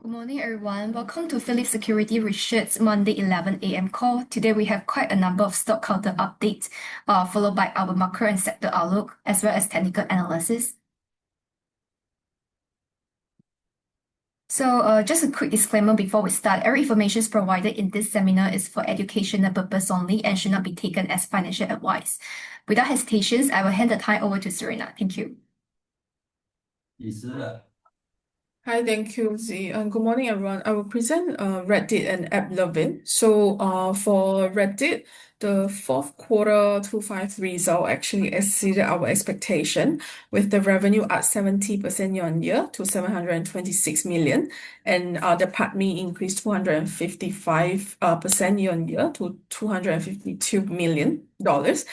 Good morning, everyone. Welcome to Phillip Security Research Monday 11 a.m. call. Today, we have quite a number of stock counter updates, followed by our macro and sector outlook, as well as technical analysis. So, just a quick disclaimer before we start. Every information provided in this seminar is for educational purpose only and should not be taken as financial advice. Without hesitations, I will hand the time over to Serena. Thank you. Hi, thank you, Z. Good morning, everyone. I will present Reddit and AppLovin. For Reddit, the fourth quarter 25 result actually exceeded our expectation, with the revenue up 70% year-on-year to 726 million, and the PATMI increased 255% year-on-year to $252 million. This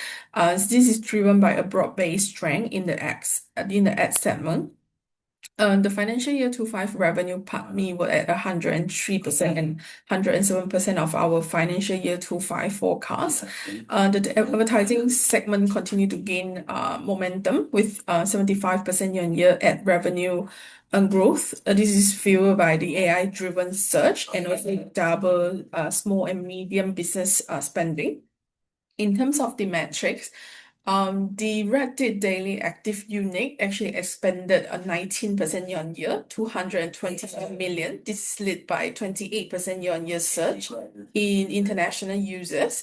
is driven by a broad-based strength in the ad segment. The financial year 25 revenue PATMI were at 103% and 107% of our financial year 25 forecast. The advertising segment continued to gain momentum with 75% year-on-year ad revenue growth. This is fueled by the AI-driven search and also double small and medium business spending. In terms of the metrics, the Reddit daily active unique actually expanded 19% year-on-year, 225 million. This is led by 28% year-on-year surge in international users.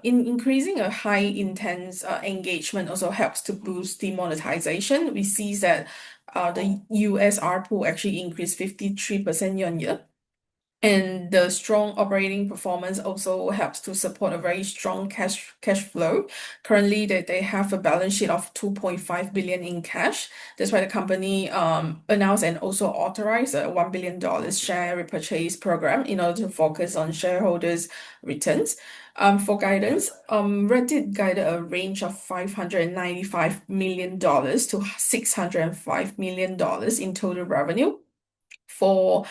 Increasing a high intense engagement also helps to boost the monetization. We see that the US ARPU actually increased 53% year-on-year. And the strong operating performance also helps to support a very strong cash flow. Currently, they have a balance sheet of 2.5 billion in cash. That's why the company announced and also authorized a $1 billion share repurchase program in order to focus on shareholders' returns. For guidance, Reddit guided a range of $595 million to $605 million in total revenue. For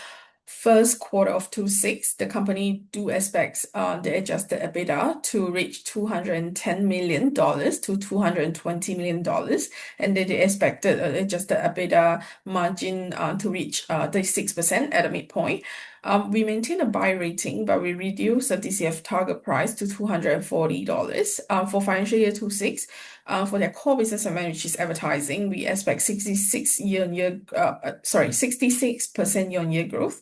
first quarter of 26, the company do expect the adjusted EBITDA to reach $210 million to $220 million, and they expected adjusted EBITDA margin to reach 36% at a midpoint. We maintain a buy rating, but we reduce the DCF target price to $240. For financial year 26, for their core business segment, which is advertising, we expect 66% year-on-year growth.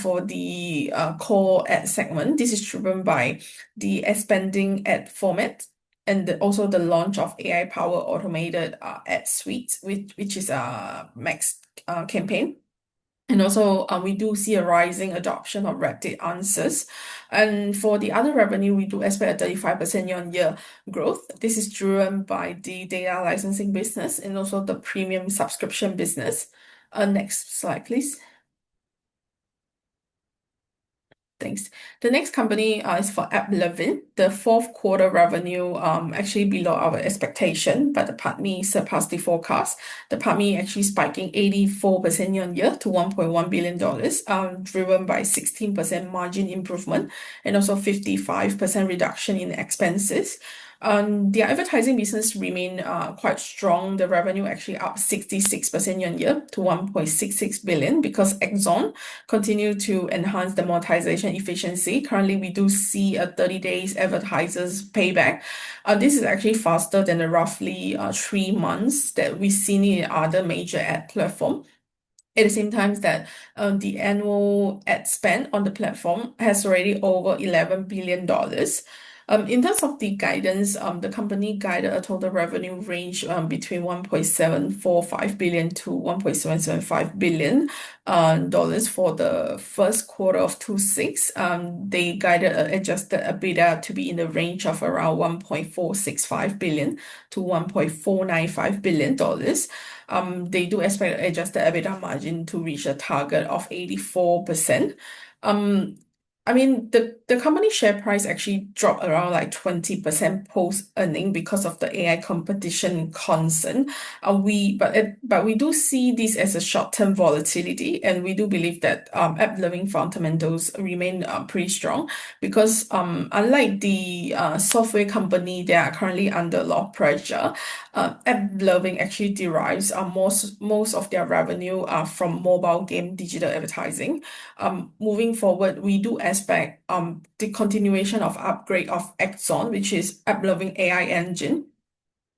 For the core ad segment, this is driven by the expanding ad format and also the launch of AI-powered automated ad suite, which is a Max campaign. And also, we do see a rising adoption of Reddit answers. And for the other revenue, we do expect a 35% year-on-year growth. This is driven by the data licensing business and also the premium subscription business. Next slide, please. Thanks. The next company is for AppLovin. The fourth quarter revenue actually below our expectation, but the PATMI surpassed the forecast. The PATMI actually spiking 84% year-on-year to $1.1 billion, driven by 16% margin improvement and also 55% reduction in expenses. The advertising business remain quite strong. The revenue actually up 66% year-on-year to 1.66 billion because Exxon continue to enhance the monetization efficiency. Currently, we do see a 30 days advertisers payback. This is actually faster than the roughly 3 months that we've seen in other major ad platform. At the same time, that the annual ad spend on the platform has already over $11 billion. In terms of the guidance, the company guided a total revenue range between 1.745 billion to 1.775 billion dollars for the first quarter of 26. They guided adjusted EBITDA to be in the range of around 1.465 billion to 1.495 billion dollars. They do expect adjusted EBITDA margin to reach a target of 84%. I mean, the company share price actually dropped around like 20% post-earning because of the AI competition concern. But we do see this as a short-term volatility, and we do believe that AppLovin fundamentals remain pretty strong because unlike the software company, they are currently under a lot of pressure. AppLovin actually derives most of their revenue from mobile game digital advertising. Moving forward, we do expect the continuation of upgrade of Axon, which is AppLovin AI engine,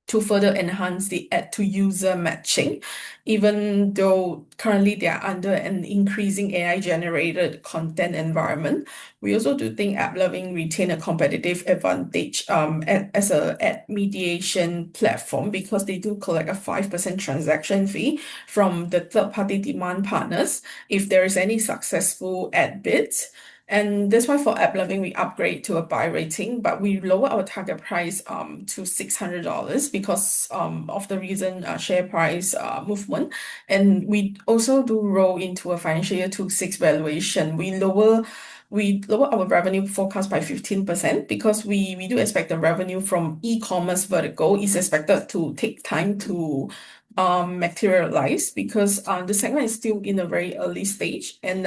to further enhance the ad to user matching, even though currently they are under an increasing AI generated content environment. We also do think AppLovin retain a competitive advantage as a ad mediation platform because they do collect a 5% transaction fee from the third-party demand partners if there is any successful ad bids. And that's why for AppLovin, we upgrade to a buy rating, but we lower our target price to $600 because of the recent share price movement. And we also do roll into a financial year 26 valuation. We lower our revenue forecast by 15% because we do expect the revenue from e-commerce vertical is expected to take time to materialize because the segment is still in a very early stage, and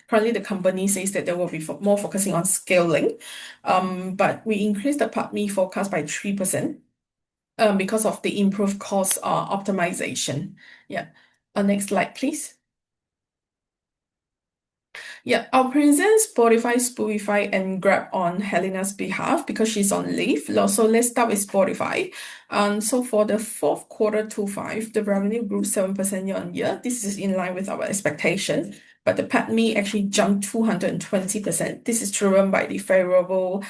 currently the company says that they will be more focusing on scaling. But we increased the PATMI forecast by 3% because of the improved cost optimization. Yeah. Next slide, please. Yeah, I'll present Spotify, and Grab on Helena's behalf because she's on leave. So let's start with Spotify. So for the fourth quarter 25, the revenue grew 7% year on year. This is in line with our expectation, but the PATMI actually jumped 220%. This is driven by the favorable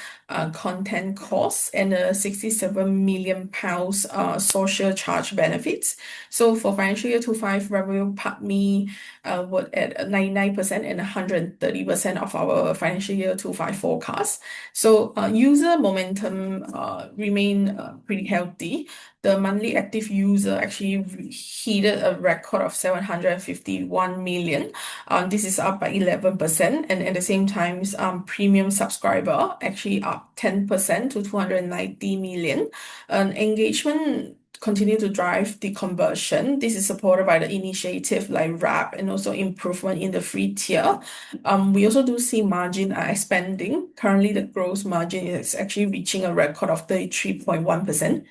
content costs and a £67 million social charge benefits. So for financial year 25, revenue PATMI were at 99% and 130% of our financial year 25 forecast. So user momentum remain pretty healthy. The monthly active user actually hit a record of 751 million. This is up by 11%, and at the same time, premium subscriber actually up 10% to 290 million. Engagement continue to drive the conversion. This is supported by the initiative like RAP and also improvement in the free tier. We also do see margin expanding. Currently, the gross margin is actually reaching a record of 33.1%.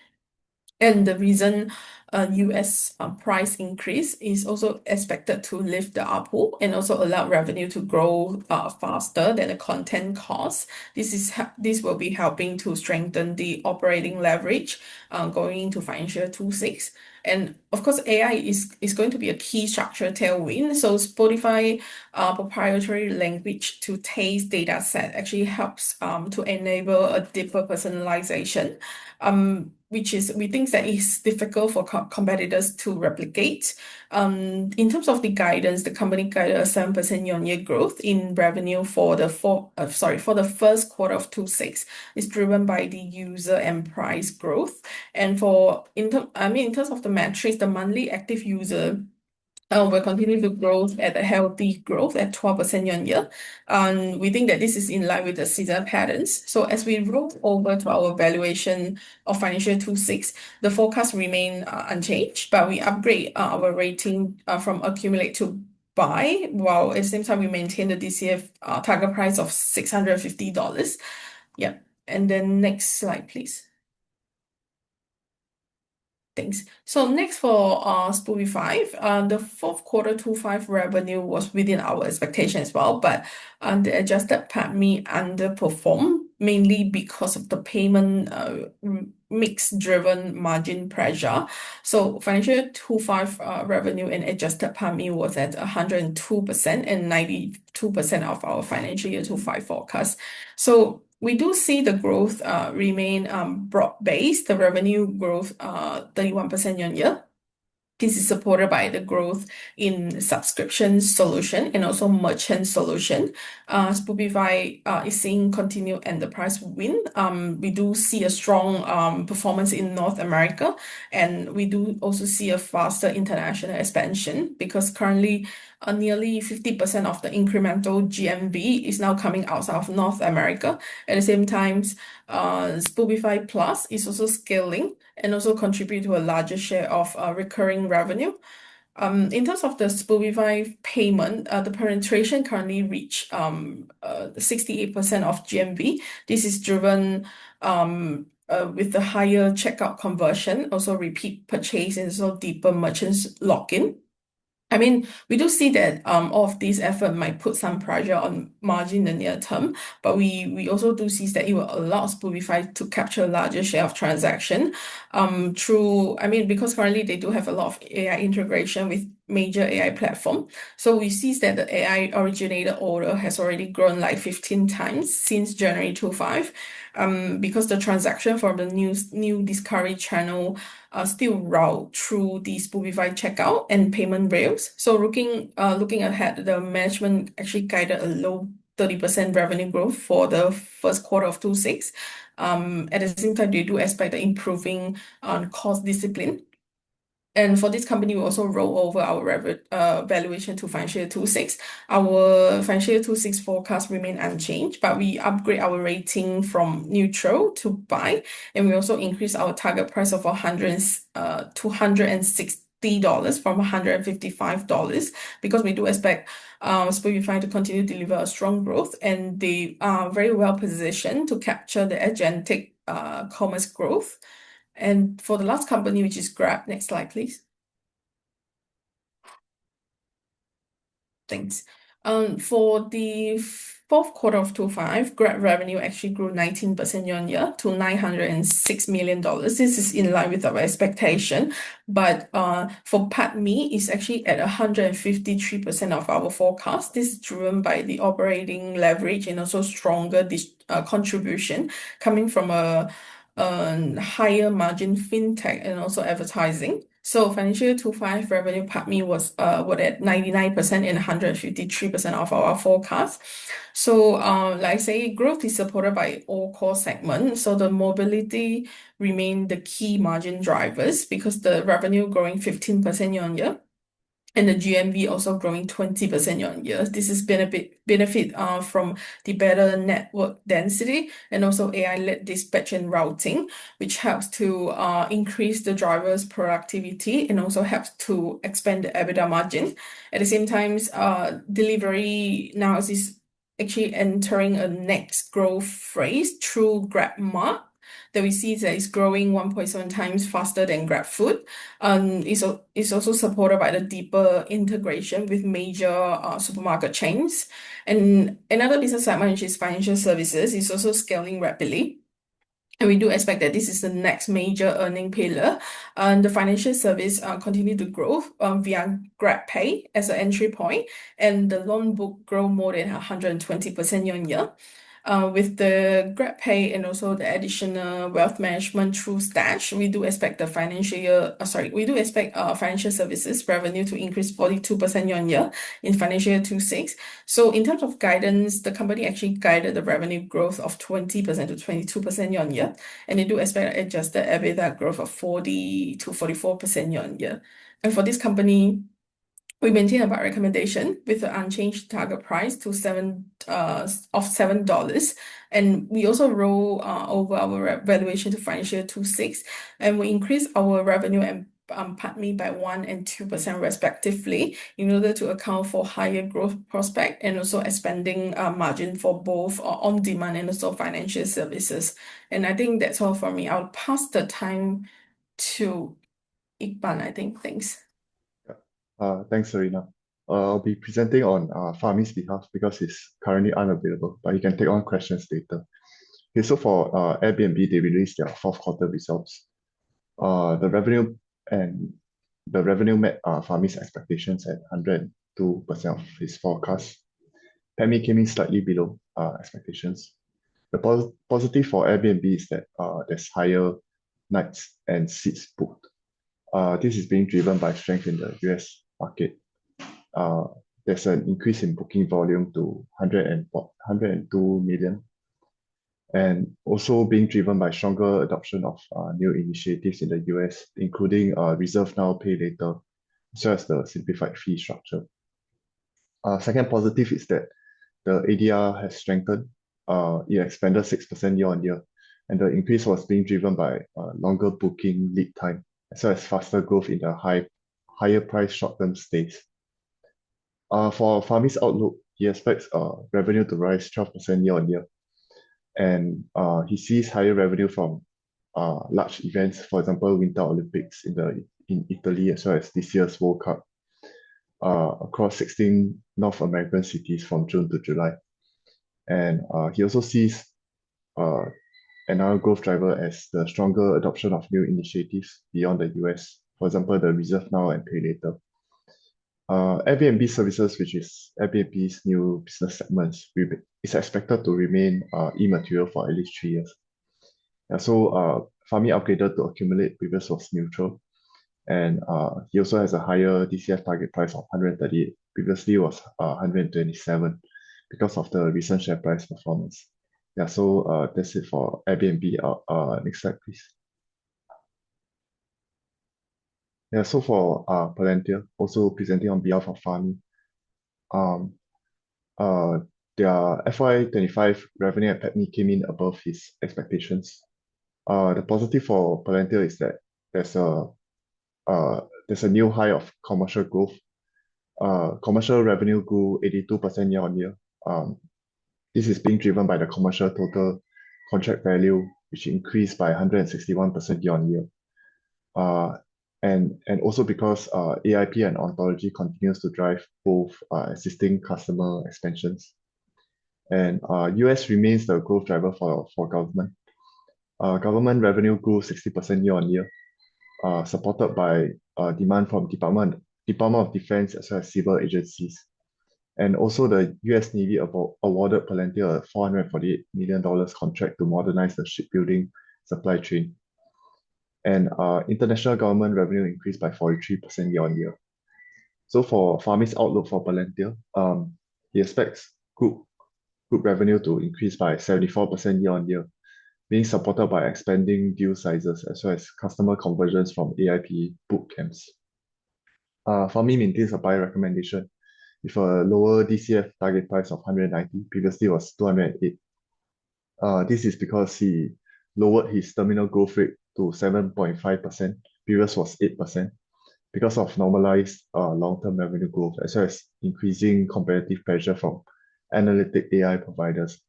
And the reason US price increase is also expected to lift the ARPU and also allow revenue to grow faster than the content cost. This will be helping to strengthen the operating leverage going into financial year 26. And of course, AI is going to be a key structural tailwind. So Spotify proprietary language to taste data set actually helps to enable a deeper personalization. Which is we think that is difficult for competitors to replicate. In terms of the guidance, the company guided a 7% year-on-year growth in revenue for the first quarter of 26. It's driven by the user and price growth. And in terms of the metrics, the monthly active user will continue to grow at a healthy growth at 12% year on year. And we think that this is in line with the seasonal patterns. So as we roll over to our valuation of financial year 26, the forecast remain unchanged, but we upgrade our rating from accumulate to buy, while at the same time we maintain the DCF target price of $650. Yeah. And then next slide, please. Thanks. So next for Spotify, the fourth quarter 25 revenue was within our expectation as well, but the adjusted PATMI underperformed mainly because of the payment mix-driven margin pressure. So financial year 25 revenue and adjusted PATMI was at 102% and 92% of our financial year 25 forecast. So we do see the growth remain broad-based, the revenue growth 31% year on year. This is supported by the growth in subscription solution and also merchant solution. Spotify is seeing continued enterprise win. We do see a strong performance in North America, and we do also see a faster international expansion because currently nearly 50% of the incremental GMV is now coming outside of North America. At the same time, Spotify Plus is also scaling and also contribute to a larger share of recurring revenue. In terms of the Spotify payment, the penetration currently reach 68% of GMV. This is driven with the higher checkout conversion, also repeat purchase, and also deeper merchants login. I mean, we do see that all of these effort might put some pressure on margin in the near term, but we also do see that it will allow Spotify to capture a larger share of transaction because currently they do have a lot of AI integration with major AI platform. So we see that the AI originated order has already grown like 15 times since January 25, because the transaction from the new discovery channel still route through the Spotify checkout and payment rails. So looking ahead, the management actually guided a low 30% revenue growth for the first quarter of 26. At the same time, they do expect the improving cost discipline. And for this company, we also roll over our valuation to financial year 26. Our financial year 26 forecast remain unchanged, but we upgrade our rating from neutral to buy, and we also increase our target price of $260 from $155, because we do expect Spotify to continue to deliver a strong growth, and they are very well positioned to capture the agentic commerce growth. And for the last company, which is Grab, next slide, please. Thanks. For the fourth quarter of 25, Grab revenue actually grew 19% year-on-year to $906 million. This is in line with our expectation, but for PATMI, it's actually at 153% of our forecast. This is driven by the operating leverage and also stronger contribution coming from a higher margin fintech and also advertising. So financial year 25 revenue PATMI was at 99% and 153% of our forecast. So like I say, growth is supported by all core segments. So the mobility remain the key margin drivers, because the revenue growing 15% year-on-year, and the GMV also growing 20% year-on-year. This is benefit from the better network density and also AI-led dispatch and routing, which helps to increase the driver's productivity and also helps to expand the EBITDA margin. At the same time, delivery now is actually entering a next growth phase through GrabMart, that we see that it's growing 1.7 times faster than GrabFood. It's also supported by the deeper integration with major supermarket chains. And another business segment, which is financial services, is also scaling rapidly. And we do expect that this is the next major earning pillar. And the financial service continue to grow via GrabPay as an entry point, and the loan book grow more than 120% year-on-year. With the GrabPay and also the additional wealth management through Stash, we do expect financial services revenue to increase 42% year-on-year in financial year 26. So in terms of guidance, the company actually guided the revenue growth of 20% to 22% year-on-year, and they do expect adjusted EBITDA growth of 40 to 44% year-on-year. And for this company, we maintain a buy recommendation with an unchanged target price to $7, and we also roll over our valuation to financial year 26, and we increase our revenue and PATMI by 1% and 2% respectively, in order to account for higher growth prospect and also expanding margin for both on-demand and also financial services. And I think that's all for me. I'll pass the time to Iqbal, I think. Thanks. Thanks, Serena. I'll be presenting on Fahmi's behalf because he's currently unavailable, but he can take on questions later. Okay, so for Airbnb, they released their fourth quarter results. The revenue met Fahmi's expectations at 102% of his forecast. PATMI came in slightly below expectations. The positive for Airbnb is that there's higher nights and seats booked. This is being driven by strength in the US market. There's an increase in booking volume to 102 million, and also being driven by stronger adoption of new initiatives in the US, including Reserve Now, Pay Later, as well as the simplified fee structure. Second positive is that the ADR has strengthened. It expanded 6% year on year, and the increase was being driven by longer booking lead time, as well as faster growth in the higher price short-term stays. For Fahmi's outlook, he expects revenue to rise 12% year on year, and he sees higher revenue from large events, for example, Winter Olympics in Italy, as well as this year's World Cup across 16 North American cities from June to July. And he also sees another growth driver as the stronger adoption of new initiatives beyond the US, for example, the Reserve Now and Pay Later. Airbnb services, which is Airbnb's new business segments, is expected to remain immaterial for at least 3 years. Yeah, so Fahmi upgraded to accumulate, previous was neutral. And he also has a higher DCF target price of 138, previously was 127 because of the recent share price performance. Yeah, so that's it for Airbnb. Next slide, please. Yeah, so for Palantir, also presenting on behalf of Fahmi, their FY25 revenue at PATMI came in above his expectations. The positive for Palantir is that there's a new high of commercial growth. Commercial revenue grew 82% year on year. This is being driven by the commercial total contract value, which increased by 161% year on year. And also because AIP and ontology continues to drive both existing customer expansions. And US remains the growth driver for government. Government revenue grew 60% year on year, supported by demand from Department of Defense as well as civil agencies. And also the US Navy awarded Palantir a $448 million contract to modernize the shipbuilding supply chain. And international government revenue increased by 43% year on year. So for Fahmi's outlook for Palantir, he expects group revenue to increase by 74% year on year, being supported by expanding deal sizes as well as customer conversions from AIP boot camps. Fahmi maintains a buy recommendation with a lower DCF target price of 190, previously was 208. This is because he lowered his terminal growth rate to 7.5%, previous was 8%, because of normalized long-term revenue growth, as well as increasing competitive pressure from analytic AI providers.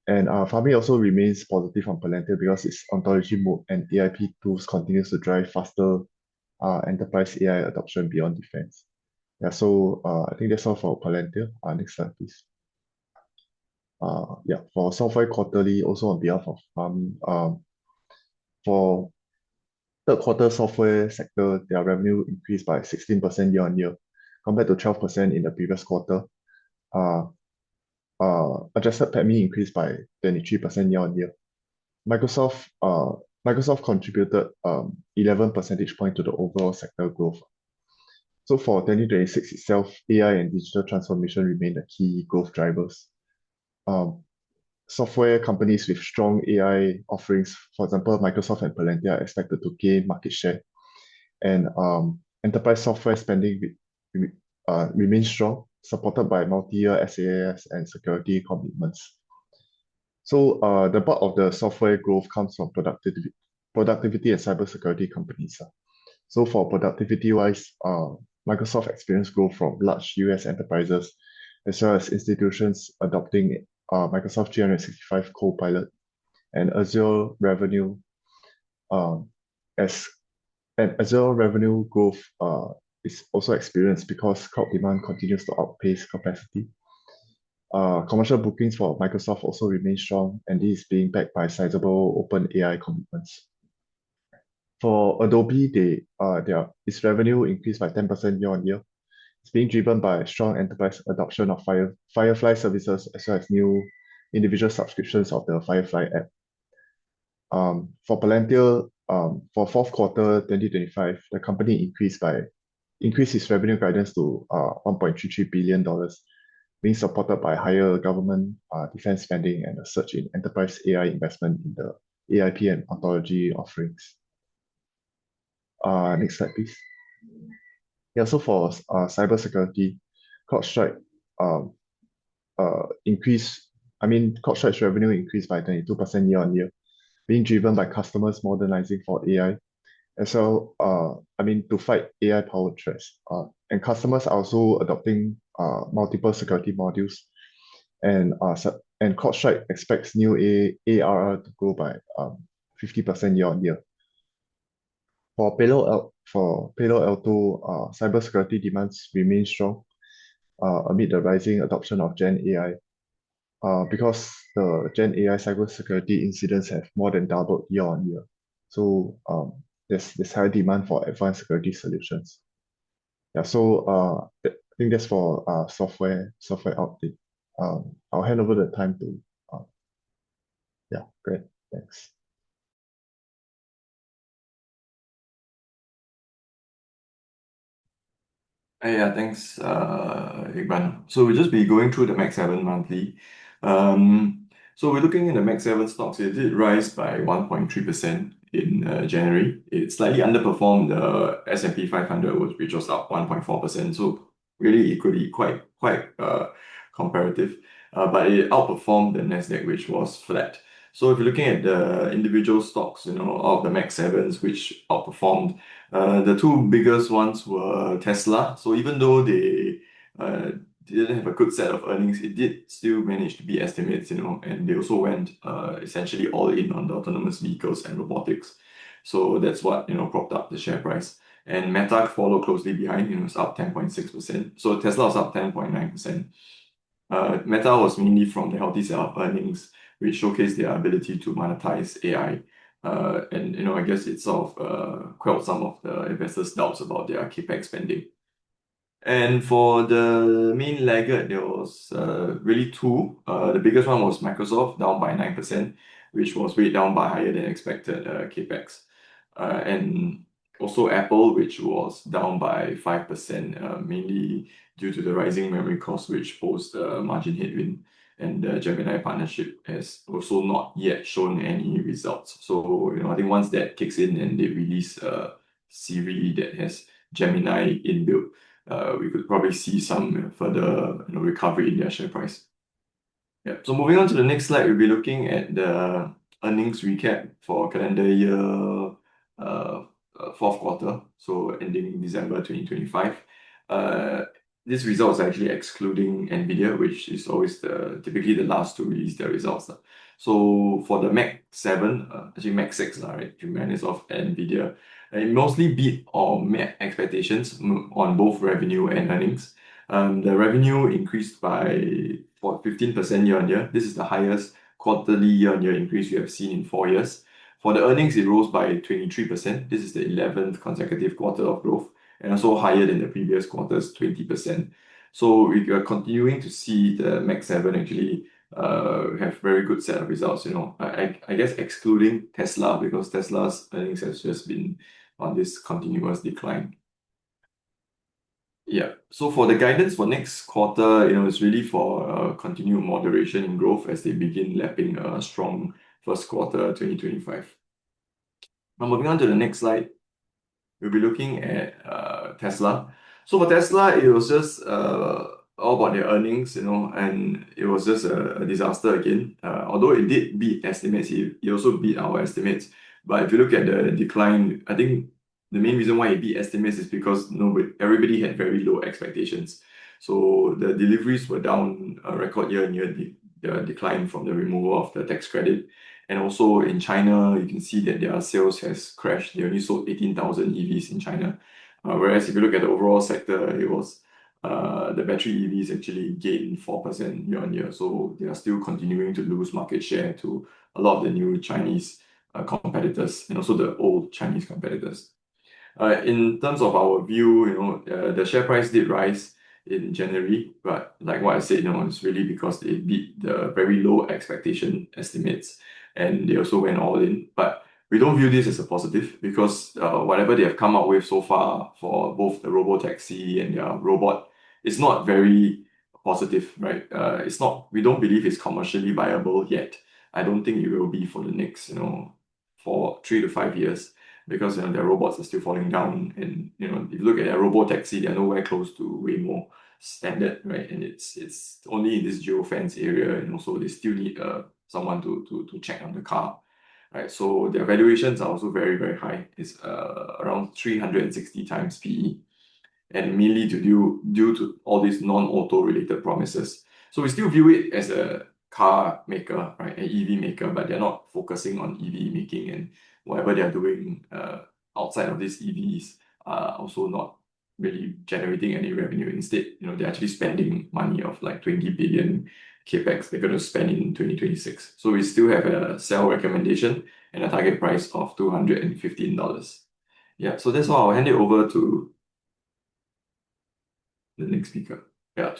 And Fahmi also remains positive on Palantir because its ontology mode and AIP tools continues to drive faster enterprise AI adoption beyond defense. Yeah, so I think that's all for Palantir. Next slide, please. Yeah, for Software Quarterly, also on behalf of Fahmi, for third quarter software sector, their revenue increased by 16% year on year, compared to 12% in the previous quarter. Adjusted PATMI increased by 23% year on year. Microsoft contributed 11 percentage points to the overall sector growth. So for 2026 itself, AI and digital transformation remain the key growth drivers. Software companies with strong AI offerings, for example, Microsoft and Palantir, are expected to gain market share. And enterprise software spending remains strong, supported by multi-year SaaS and security commitments. So the bulk of the software growth comes from productivity and cybersecurity companies. So for productivity-wise, Microsoft experienced growth from large US enterprises, as well as institutions adopting Microsoft 365 Copilot, and Azure revenue Azure revenue growth is also experienced because cloud demand continues to outpace capacity. Commercial bookings for Microsoft also remain strong, and this is being backed by sizable open AI commitments. For Adobe, its revenue increased by 10% year on year. It's being driven by strong enterprise adoption of Firefly services, as well as new individual subscriptions of the Firefly app. For Palantir, for fourth quarter 2025, the company increased its revenue guidance to $1.33 billion, being supported by higher government defense spending and a surge in enterprise AI investment in the AIP and ontology offerings. Next slide, please. Yeah, so for cybersecurity, CrowdStrike um, CrowdStrike's revenue increased by 22% year-on-year, being driven by customers modernizing for AI, as well, to fight AI-powered threats. And customers are also adopting multiple security modules, and CrowdStrike expects new ARR to grow by 50% year-on-year. For Palo Alto, cybersecurity demands remain strong amid the rising adoption of Gen AI, because the Gen AI cybersecurity incidents have more than doubled year-on-year. So there's high demand for advanced security solutions. Yeah, so I think that's for software update. I'll hand over the time to yeah, great, thanks. Yeah, thanks, Iqbal. So we'll just be going through the Mag7 monthly. So we're looking at the Mag7 stocks. It did rise by 1.3% in January. It slightly underperformed the S&P 500, which was up 1.4%. So really equally quite comparative. But it outperformed the Nasdaq, which was flat. So if you're looking at the individual stocks, of the Mag7s, which outperformed, the two biggest ones were Tesla. So even though they didn't have a good set of earnings, it did still manage to beat estimates, and they also went essentially all in on the autonomous vehicles and robotics. So that's what, propped up the share price. And Meta followed closely behind, it's up 10.6%. So Tesla was up 10.9%. Meta was mainly from the healthy set of earnings, which showcased their ability to monetize AI. And I guess it sort of quelled some of the investors' doubts about their capex spending. And for the main laggard, there was really two. The biggest one was Microsoft, down by 9%, which was weighed down by higher than expected capex. And also Apple, which was down by 5%, mainly due to the rising memory costs, which posed a margin headwind. And the Gemini partnership has also not yet shown any results. So, I think once that kicks in and they release a Siri that has Gemini inbuilt, we could probably see some further recovery in their share price. Yeah. So moving on to the next slide, we'll be looking at the earnings recap for calendar year fourth quarter, so ending December 2025. This result is actually excluding Nvidia, which is always typically the last to release their results. So for the Mag7, actually Mag6, right, minus of Nvidia, it mostly beat or met expectations on both revenue and earnings. The revenue increased by 15% year-on-year. This is the highest quarterly year-on-year increase we have seen in 4 years. For the earnings, it rose by 23%. This is the 11th consecutive quarter of growth, and also higher than the previous quarter's 20%. So we are continuing to see the Mag7 actually have very good set of results. I guess excluding Tesla, because Tesla's earnings has just been on this continuous decline. Yeah. So for the guidance for next quarter, it's really for continued moderation in growth as they begin lapping a strong first quarter 2025. Now moving on to the next slide, we'll be looking at Tesla. So for Tesla, it was just all about their earnings, and it was just a disaster again. Although it did beat estimates, it also beat our estimates. But if you look at the decline, I think the main reason why it beat estimates is because everybody had very low expectations. So the deliveries were down a record year-on-year decline from the removal of the tax credit. And also in China, you can see that their sales has crashed. They only sold 18,000 EVs in China. Whereas if you look at the overall sector, it was the battery EVs actually gained 4% year-on-year. So they are still continuing to lose market share to a lot of the new Chinese competitors, and also the old Chinese competitors. In terms of our view, the share price did rise in January, but like what I said, it's really because they beat the very low expectation estimates, and they also went all in. But we don't view this as a positive, because whatever they have come up with so far for both the robotaxi and their robot, it's not very positive, right? We don't believe it's commercially viable yet. I don't think it will be for the next, for 3 to 5 years, because their robots are still falling down. And if you look at their robotaxi, they're nowhere close to Waymo. standard, right? And it's only in this geofence area, and also they still need someone to check on the car, right? So their valuations are also very, very high. It's around 360 times PE, and mainly due to all these non-auto related promises. So we still view it as a car maker, right, an EV maker, but they're not focusing on EV making, and whatever they're doing outside of these EVs are also not really generating any revenue. Instead, they're actually spending money of like 20 billion capex they're going to spend in 2026. So we still have a sell recommendation and a target price of $215. Yeah, so that's all. I'll hand it over to the next speaker. Yeah,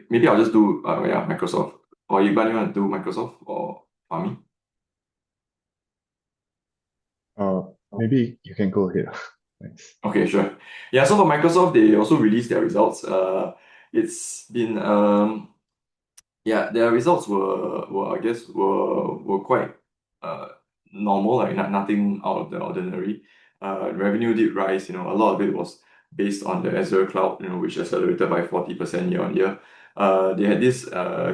maybe I'll just do Microsoft. Or you want to do Microsoft or Fahmi? Maybe you can go ahead. Thanks. Okay, sure. Yeah, so for Microsoft, they also released their results. It's been their results were I guess were quite normal, like nothing out of the ordinary. Revenue did rise. A lot of it was based on the Azure cloud, which accelerated by 40% year on year. They had this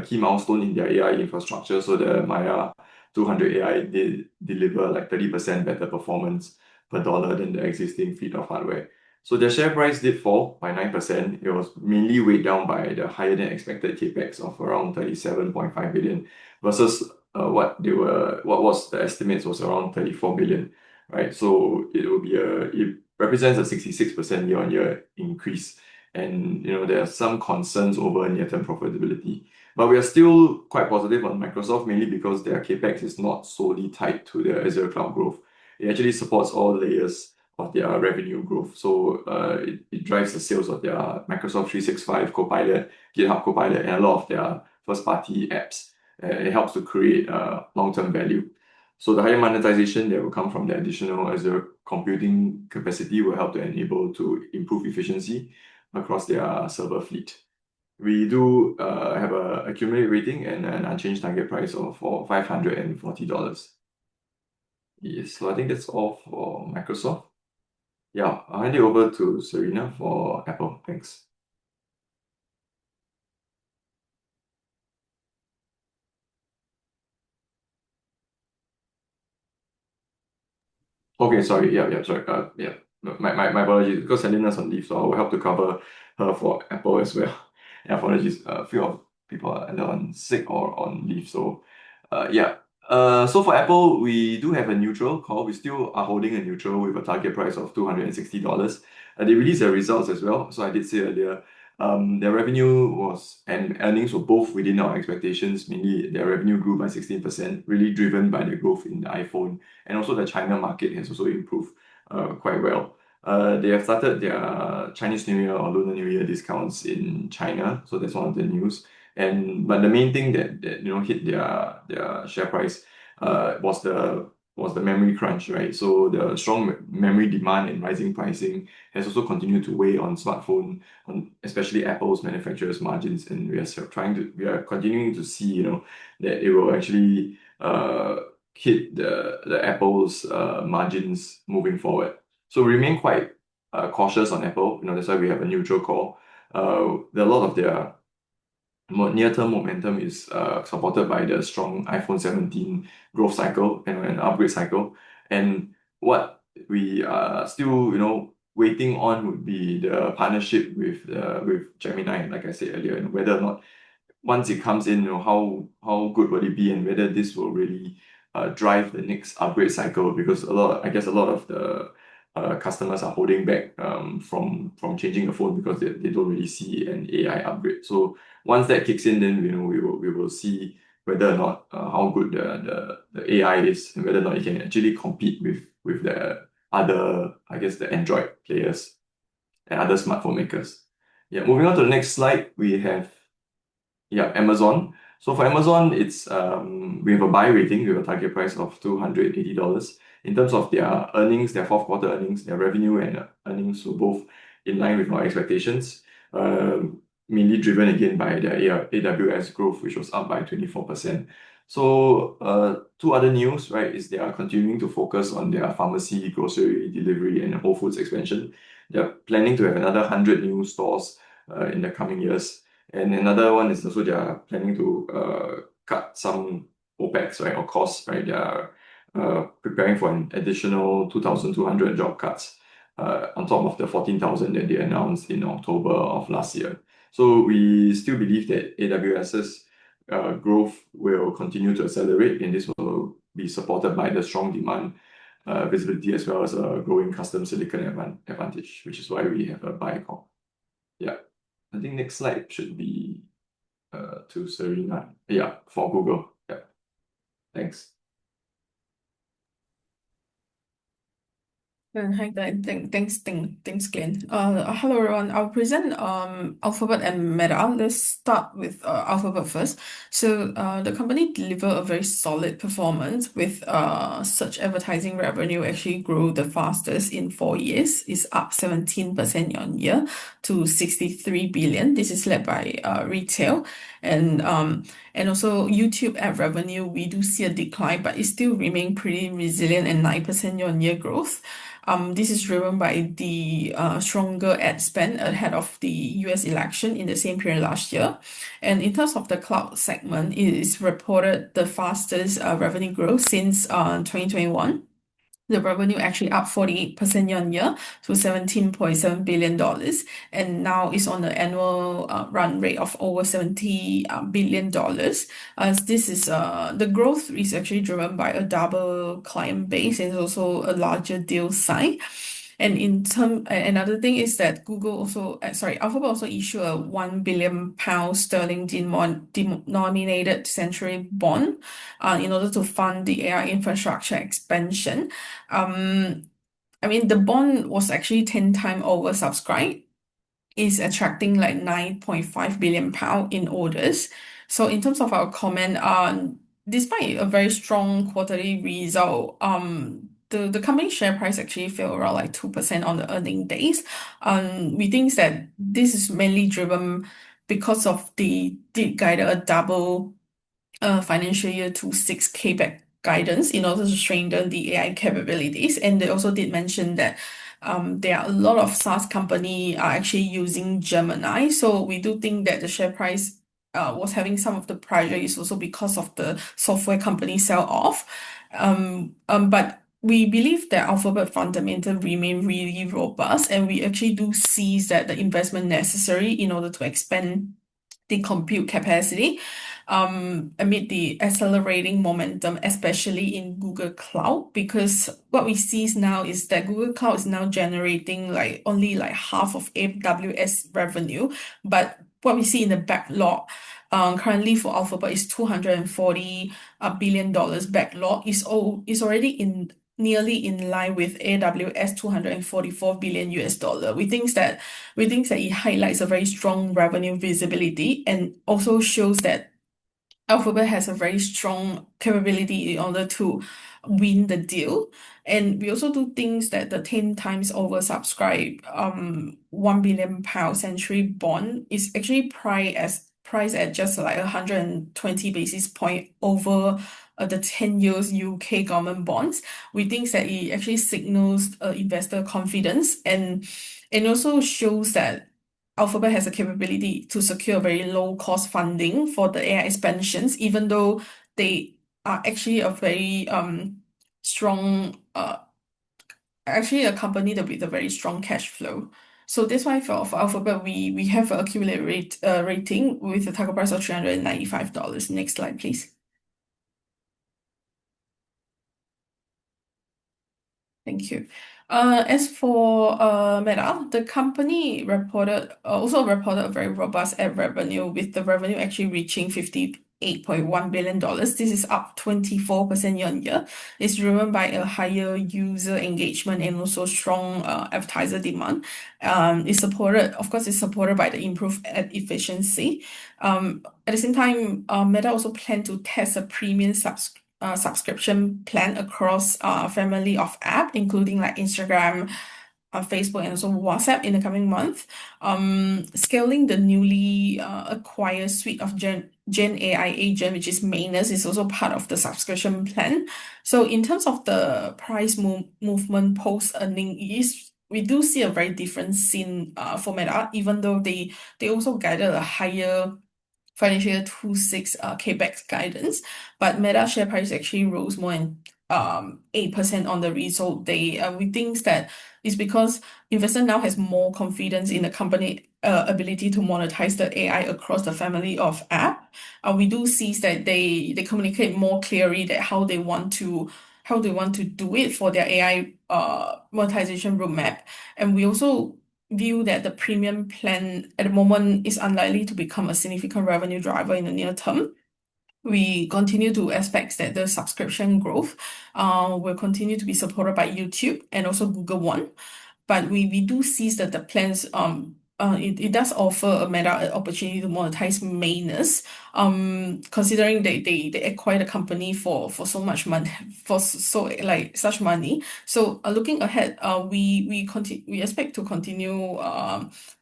key milestone in their AI infrastructure. So the Maya 200 AI did deliver like 30% better performance per dollar than the existing fleet of hardware. So their share price did fall by 9%. It was mainly weighed down by the higher than expected capex of around 37.5 billion versus what was the estimates was around 34 billion, right? So it represents a 66% year-on-year increase. And there are some concerns over near-term profitability. But we are still quite positive on Microsoft, mainly because their capex is not solely tied to the Azure cloud growth. It actually supports all layers of their revenue growth. So it drives the sales of their Microsoft 365 Copilot, GitHub Copilot, and a lot of their first-party apps. It helps to create long-term value. So the higher monetization that will come from the additional Azure computing capacity will help to enable to improve efficiency across their server fleet. We do have an accumulated rating and an unchanged target price of $540. Yes, so I think that's all for Microsoft. Yeah, I'll hand it over to Serena for Apple. Thanks. Okay, sorry. Sorry. My apologies, because Selena's on leave, so I will help to cover her for Apple as well. Yeah, apologies. A few of people are either on sick or on leave. So, so for Apple, we do have a neutral call. We still are holding a neutral with a target price of $260. They released their results as well. So I did say earlier, their revenue and earnings were both within our expectations. Mainly, their revenue grew by 16%, really driven by the growth in the iPhone, and also the China market has also improved quite well. They have started their Chinese New Year or Lunar New Year discounts in China, so that's one of the news. But the main thing that hit their share price was the memory crunch, right? So the strong memory demand and rising pricing has also continued to weigh on smartphone, especially Apple's manufacturers' margins, and we are continuing to see that it will actually hit the Apple's margins moving forward. So we remain quite cautious on Apple. That's why we have a neutral call. A lot of their near-term momentum is supported by the strong iPhone 17 growth cycle and an upgrade cycle. And what we are still, waiting on would be the partnership with Gemini, like I said earlier, and whether or not once it comes in, how good will it be, and whether this will really drive the next upgrade cycle, because a lot of the customers are holding back from changing the phone because they don't really see an AI upgrade. So once that kicks in, then we will see whether or not how good the AI is, and whether or not it can actually compete with the other, I guess, the Android players and other smartphone makers. Yeah, moving on to the next slide, we have Amazon. So for Amazon, it's we have a buy rating with a target price of $280. In terms of their earnings, their fourth quarter earnings, their revenue and earnings were both in line with our expectations, mainly driven again by their AWS growth, which was up by 24%. So, two other news, right, is they are continuing to focus on their pharmacy, grocery, delivery, and Whole Foods expansion. They're planning to have another 100 new stores in the coming years. And another one is also they are planning to cut some OpEx, right, or costs, right? They are preparing for an additional 2,200 job cuts on top of the 14,000 that they announced in October of last year. So we still believe that AWS's growth will continue to accelerate, and this will be supported by the strong demand visibility as well as a growing custom silicon advantage, which is why we have a buy call. Yeah, I think next slide should be to Serena. Yeah, for Google. Yeah, thanks. Hi, thanks, Glenn. Hello everyone. I'll present Alphabet and Meta. Let's start with Alphabet first. So the company delivered a very solid performance with search advertising revenue actually grew the fastest in 4 years. It's up 17% year-on-year to 63 billion. This is led by retail and also YouTube ad revenue. We do see a decline, but it still remain pretty resilient and 9% year-on-year growth. This is driven by the stronger ad spend ahead of the US election in the same period last year. And in terms of the cloud segment, it is reported the fastest revenue growth since 2021. The revenue actually up 48% year-on-year to $17.7 billion, and now is on the annual run rate of over $70 billion. This is the growth is actually driven by a double client base and also a larger deal size. And another thing is that Alphabet also issued a £1 billion denominated century bond in order to fund the AI infrastructure expansion. I mean, the bond was actually 10 times oversubscribed. Is attracting like £9.5 billion in orders. So in terms of our comment, despite a very strong quarterly result, the company share price actually fell around like 2% on the earning days. We think that this is mainly driven because of the guided a double financial year 26 CapEx guidance in order to strengthen the AI capabilities. And they also did mention that there are a lot of SaaS company are actually using Gemini. So we do think that the share price was having some of the pressure is also because of the software company sell off. But we believe that Alphabet fundamentals remain really robust, and we actually do see that the investment necessary in order to expand the compute capacity amid the accelerating momentum, especially in Google Cloud, because what we see now is that Google Cloud is now generating like only like half of AWS revenue, but what we see in the backlog currently for Alphabet is $240 billion backlog is already nearly in line with AWS $244 billion US. We think that it highlights a very strong revenue visibility and also shows that Alphabet has a very strong capability in order to win the deal. And we also do things that the 10 times oversubscribed £1 billion century bond is actually priced at just like 120 basis point over the 10 years UK government bonds. We think that it actually signals investor confidence and also shows that Alphabet has a capability to secure very low cost funding for the AI expansions, even though they are actually a very strong actually a company with a very strong cash flow. So that's why for Alphabet we have an accumulated rating with a target price of $395. Next slide, please. Thank you. As for Meta, the company also reported a very robust ad revenue, with the revenue actually reaching $58.1 billion. This is up 24% year-on-year. It's driven by a higher user engagement and also strong advertiser demand. It's supported by the improved ad efficiency. At the same time, Meta also planned to test a premium subscription plan across family of app, including like Instagram, Facebook, and also WhatsApp in the coming month. Scaling the newly acquired suite of Gen AI agent, which is Manus, is also part of the subscription plan. So in terms of the price movement post-earning, we do see a very different scene for Meta, even though they also guided a higher financial year 26 CapEx guidance, but Meta share price actually rose more than 8% on the result day. We think that it's because investor now has more confidence in the company ability to monetize the AI across the family of app. We do see that they communicate more clearly that how they want to do it for their AI monetization roadmap. And we also view that the premium plan at the moment is unlikely to become a significant revenue driver in the near term. We continue to expect that the subscription growth will continue to be supported by YouTube and also Google One. But we do see that the plans it does offer a Meta an opportunity to monetize Manus, considering they acquired the company for so much money, for such money. So looking ahead, we expect to continue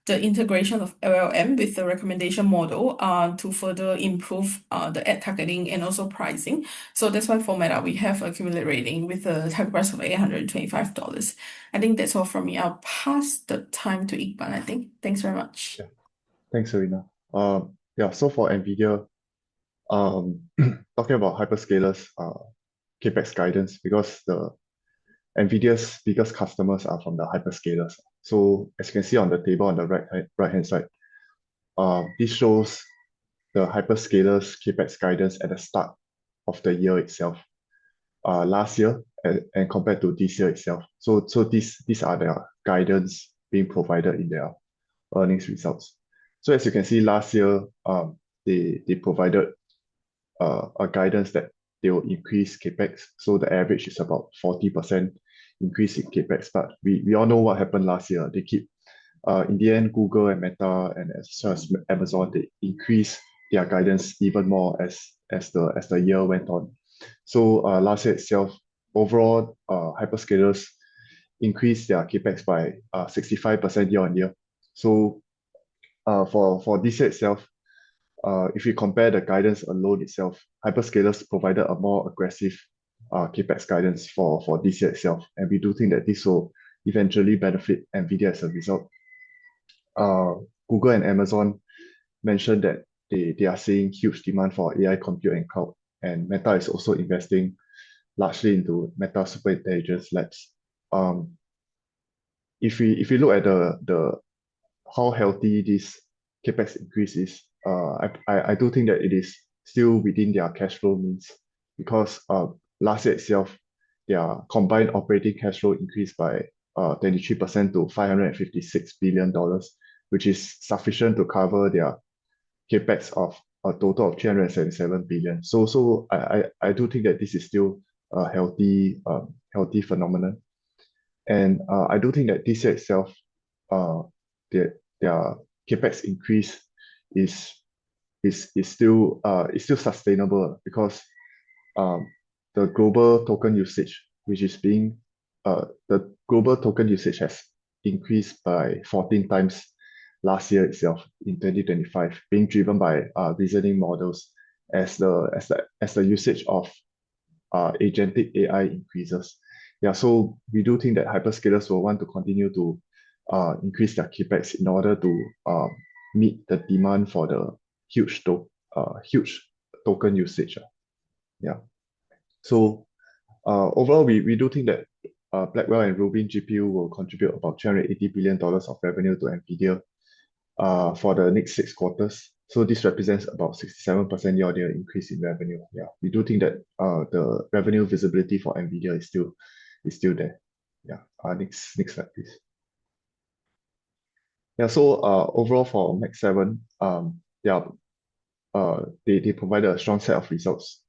the integration of LLM with the recommendation model to further improve the ad targeting and also pricing. So that's why for Meta we have accumulated rating with a target price of $825. I think that's all from me. I'll pass the time to Iqbal, I think. Thanks very much. Yeah. Thanks, Serena. Yeah, so for NVIDIA, talking about hyperscalers, CapEx guidance, because NVIDIA's biggest customers are from the hyperscalers. So as you can see on the table on the right-hand side, this shows the hyperscalers CapEx guidance at the start of the year itself, last year and compared to this year itself. So these are their guidance being provided in their earnings results. So as you can see, last year they provided a guidance that they will increase CapEx. So the average is about 40% increase in CapEx. But we all know what happened last year. They keep in the end, Google and Meta and as well as Amazon, they increased their guidance even more as the year went on. So last year itself, overall, hyperscalers increased their CapEx by 65% year on year. So for this year itself, if we compare the guidance alone itself, hyperscalers provided a more aggressive CapEx guidance for this year itself. And we do think that this will eventually benefit NVIDIA as a result. Google and Amazon mentioned that they are seeing huge demand for AI compute and cloud. And Meta is also investing largely into Meta Super Intelligence Labs. If we look at the how healthy this CapEx increase is, I do think that it is still within their cash flow means, because last year itself, their combined operating cash flow increased by 23% to $556 billion, which is sufficient to cover their CapEx of a total of $377 billion. So I do think that this is still a healthy phenomenon. And I do think that this year itself, their CapEx increase is still sustainable, because the global token usage, the global token usage has increased by 14 times last year itself in 2025, being driven by reasoning models as the usage of agentic AI increases. Yeah, so we do think that hyperscalers will want to continue to increase their CapEx in order to meet the demand for the huge token usage. Yeah. So overall, we do think that Blackwell and Rubin GPU will contribute about $380 billion of revenue to NVIDIA for the next 6 quarters. So this represents about 67% year-on-year increase in revenue. Yeah, we do think that the revenue visibility for NVIDIA is still there. Yeah. Next slide, please. Yeah. So overall for Mag7, they provided a strong set of results.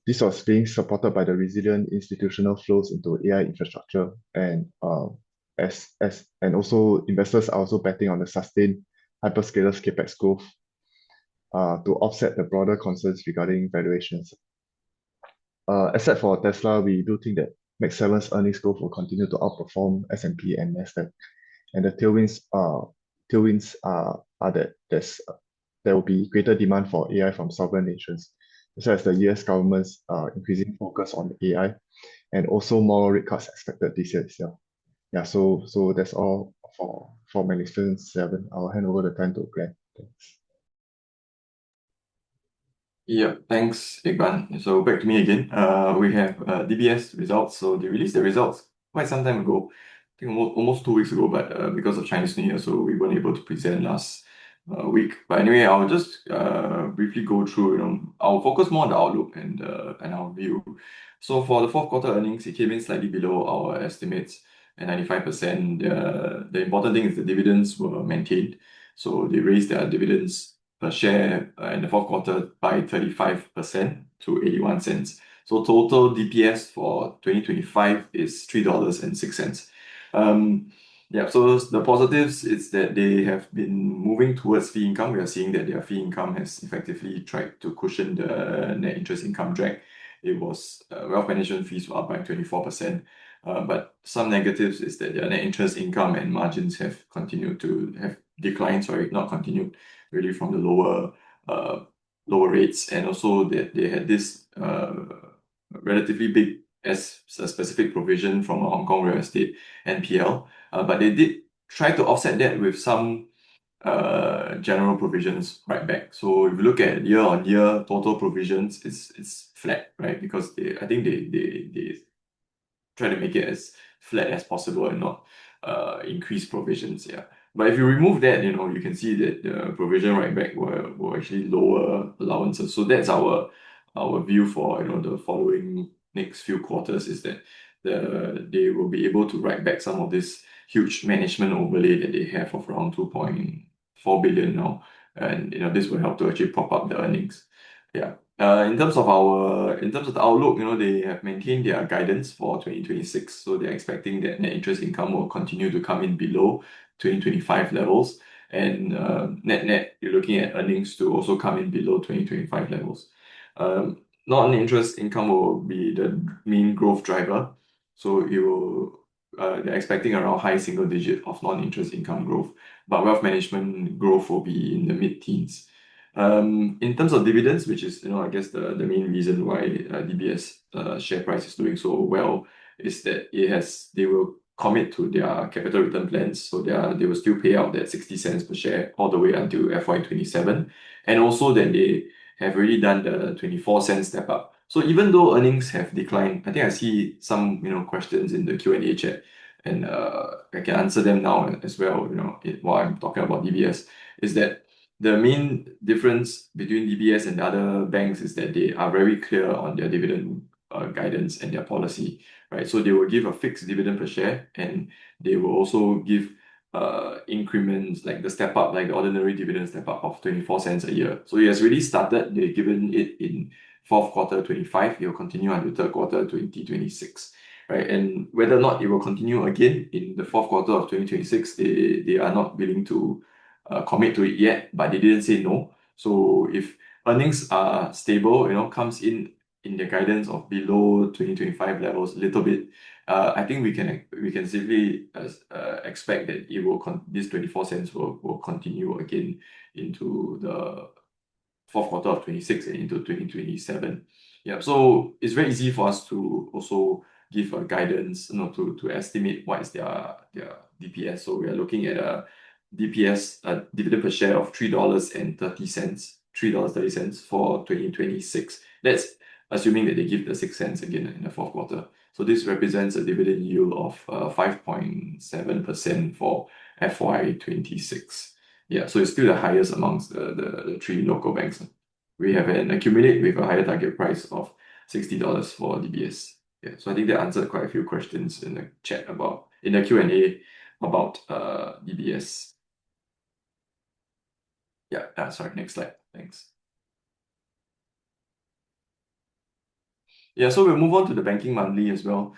This was being supported by the resilient institutional flows into AI infrastructure, and and also investors are also betting on the sustained hyperscalers CapEx growth to offset the broader concerns regarding valuations. Except for Tesla, we do think that Mag7's earnings growth will continue to outperform S&P and Nasdaq, and the tailwinds are that there's there will be greater demand for AI from sovereign nations, as well as the US government's increasing focus on AI, and also more rate cuts expected this year itself. Yeah, so that's all for Magnificent Seven. I'll hand over the time to Glenn. Thanks. Yeah, thanks, Iqbal. So back to me again. We have DBS results. So they released the results quite some time ago, I think almost 2 weeks ago, but because of Chinese New Year, so we weren't able to present last week. But anyway, I'll just briefly go through. I'll focus more on the outlook and our view. So for the fourth quarter earnings, it came in slightly below our estimates at 95%. The important thing is the dividends were maintained. So they raised their dividends per share in the fourth quarter by 35% to 81 cents. So total DPS for 2025 is $3.06. Yeah, so the positives is that they have been moving towards fee income. We are seeing that their fee income has effectively tried to cushion the net interest income drag. It was wealth management fees were up by 24%. But some negatives is that their net interest income and margins have continued to have declined, not continued, really from the lower rates, and also that they had this relatively big as a specific provision from a Hong Kong real estate NPL, but they did try to offset that with some general provisions right back. So if you look at year-on-year total provisions, it's flat, right? Because I think they try to make it as flat as possible and not increase provisions. Yeah. But if you remove that, you can see that the provision right back were actually lower allowances. So that's our view for the following next few quarters, is that they will be able to write back some of this huge management overlay that they have of around 2.4 billion now, and this will help to actually prop up the earnings. Yeah. In terms of the outlook, they have maintained their guidance for 2026. So they're expecting that net interest income will continue to come in below 2025 levels, and net, you're looking at earnings to also come in below 2025 levels. Non-interest income will be the main growth driver. So they're expecting around high single digit of non-interest income growth, but wealth management growth will be in the mid-teens. In terms of dividends, which is I guess the main reason why DBS share price is doing so well, is that they will commit to their capital return plans. So they will still pay out that 60 cents per share all the way until FY27, and also that they have already done the 24 cent step up. So even though earnings have declined, I think I see some questions in the Q&A chat, and I can answer them now as well. While I'm talking about DBS, is that the main difference between DBS and the other banks is that they are very clear on their dividend guidance and their policy, right? So they will give a fixed dividend per share, and they will also give increments like the step up, like the ordinary dividend step up of 24 cents a year. So it has really started. They've given it in fourth quarter 25. It will continue until third quarter 2026, right? And whether or not it will continue again in the fourth quarter of 2026, they are not willing to commit to it yet, but they didn't say no. So if earnings are stable, comes in the guidance of below 2025 levels a little bit, I think we can safely expect that this 24 cents will continue again into the fourth quarter of 26 and into 2027. Yeah, so it's very easy for us to also give a guidance, to estimate what is their DPS. So we are looking at a DPS, dividend per share of $3.30 for 2026. That's assuming that they give the 6 cents again in the fourth quarter. So this represents a dividend yield of 5.7% for FY26. Yeah, so it's still the highest amongst the three local banks. We have an accumulate with a higher target price of $60 for DBS. Yeah, so I think that answered quite a few questions in the chat in the Q&A about DBS. Yeah, sorry, next slide. Thanks. Yeah, so we'll move on to the banking monthly as well.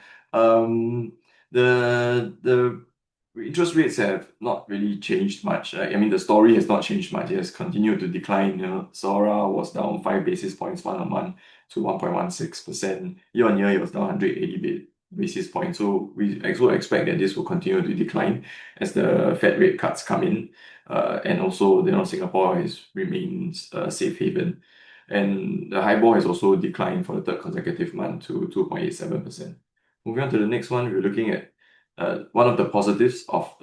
The interest rates have not really changed much. I mean, the story has not changed much. It has continued to decline. SORA was down 5 basis points month-on-month to 1.16%. Year-on-year, it was down 180 basis points. So we also expect that this will continue to decline as the Fed rate cuts come in. And also, Singapore remains a safe haven. And the HIBOR has also declined for the third consecutive month to 2.87%. Moving on to the next one, we're looking at one of the positives of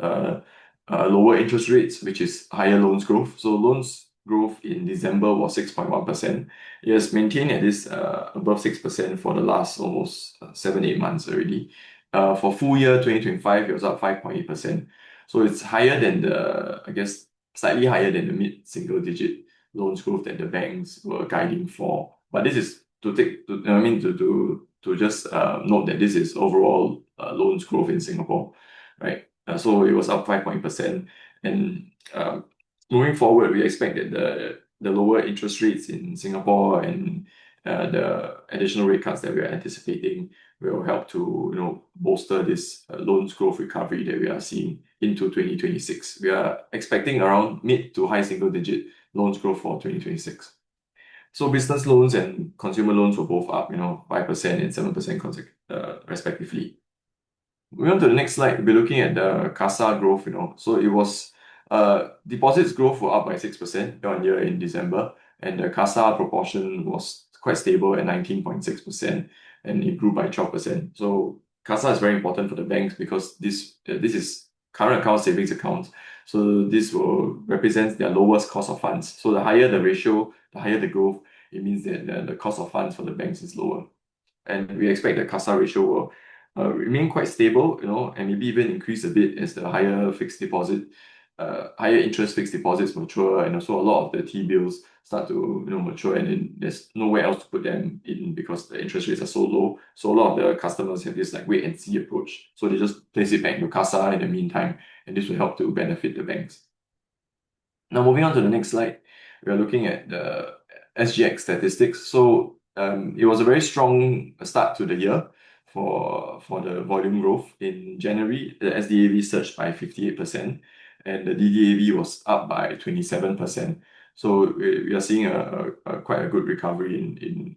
lower interest rates, which is higher loans growth. So loans growth in December was 6.1%. It has maintained at this above 6% for the last almost 7-8 months already. For full year 2025, it was up 5.8%. So it's higher than slightly higher than the mid-single digit loans growth that the banks were guiding for. But this is to just note that this is overall loans growth in Singapore, right? So it was up 5.8%. And moving forward, we expect that the lower interest rates in Singapore and the additional rate cuts that we are anticipating will help to bolster this loans growth recovery that we are seeing into 2026. We are expecting around mid to high single digit loans growth for 2026. So business loans and consumer loans were both up, 5% and 7% respectively. Moving on to the next slide, we're looking at the CASA growth, So it was deposits growth were up by 6% year-on-year in December, and the CASA proportion was quite stable at 19.6%, and it grew by 12%. So CASA is very important for the banks because this is current account, savings accounts. So this will represent their lowest cost of funds. So the higher the ratio, the higher the growth, it means that the cost of funds for the banks is lower. And we expect the CASA ratio will remain quite stable, and maybe even increase a bit as the higher interest fixed deposits mature, and also a lot of the T-bills start to mature, and then there's nowhere else to put them in because the interest rates are so low. So a lot of the customers have this wait and see approach. So they just place it back into CASA in the meantime, and this will help to benefit the banks. Now moving on to the next slide, we are looking at the SGX statistics. So it was a very strong start to the year for the volume growth. In January, the SDAV surged by 58%, and the DDAV was up by 27%. So we are seeing quite a good recovery in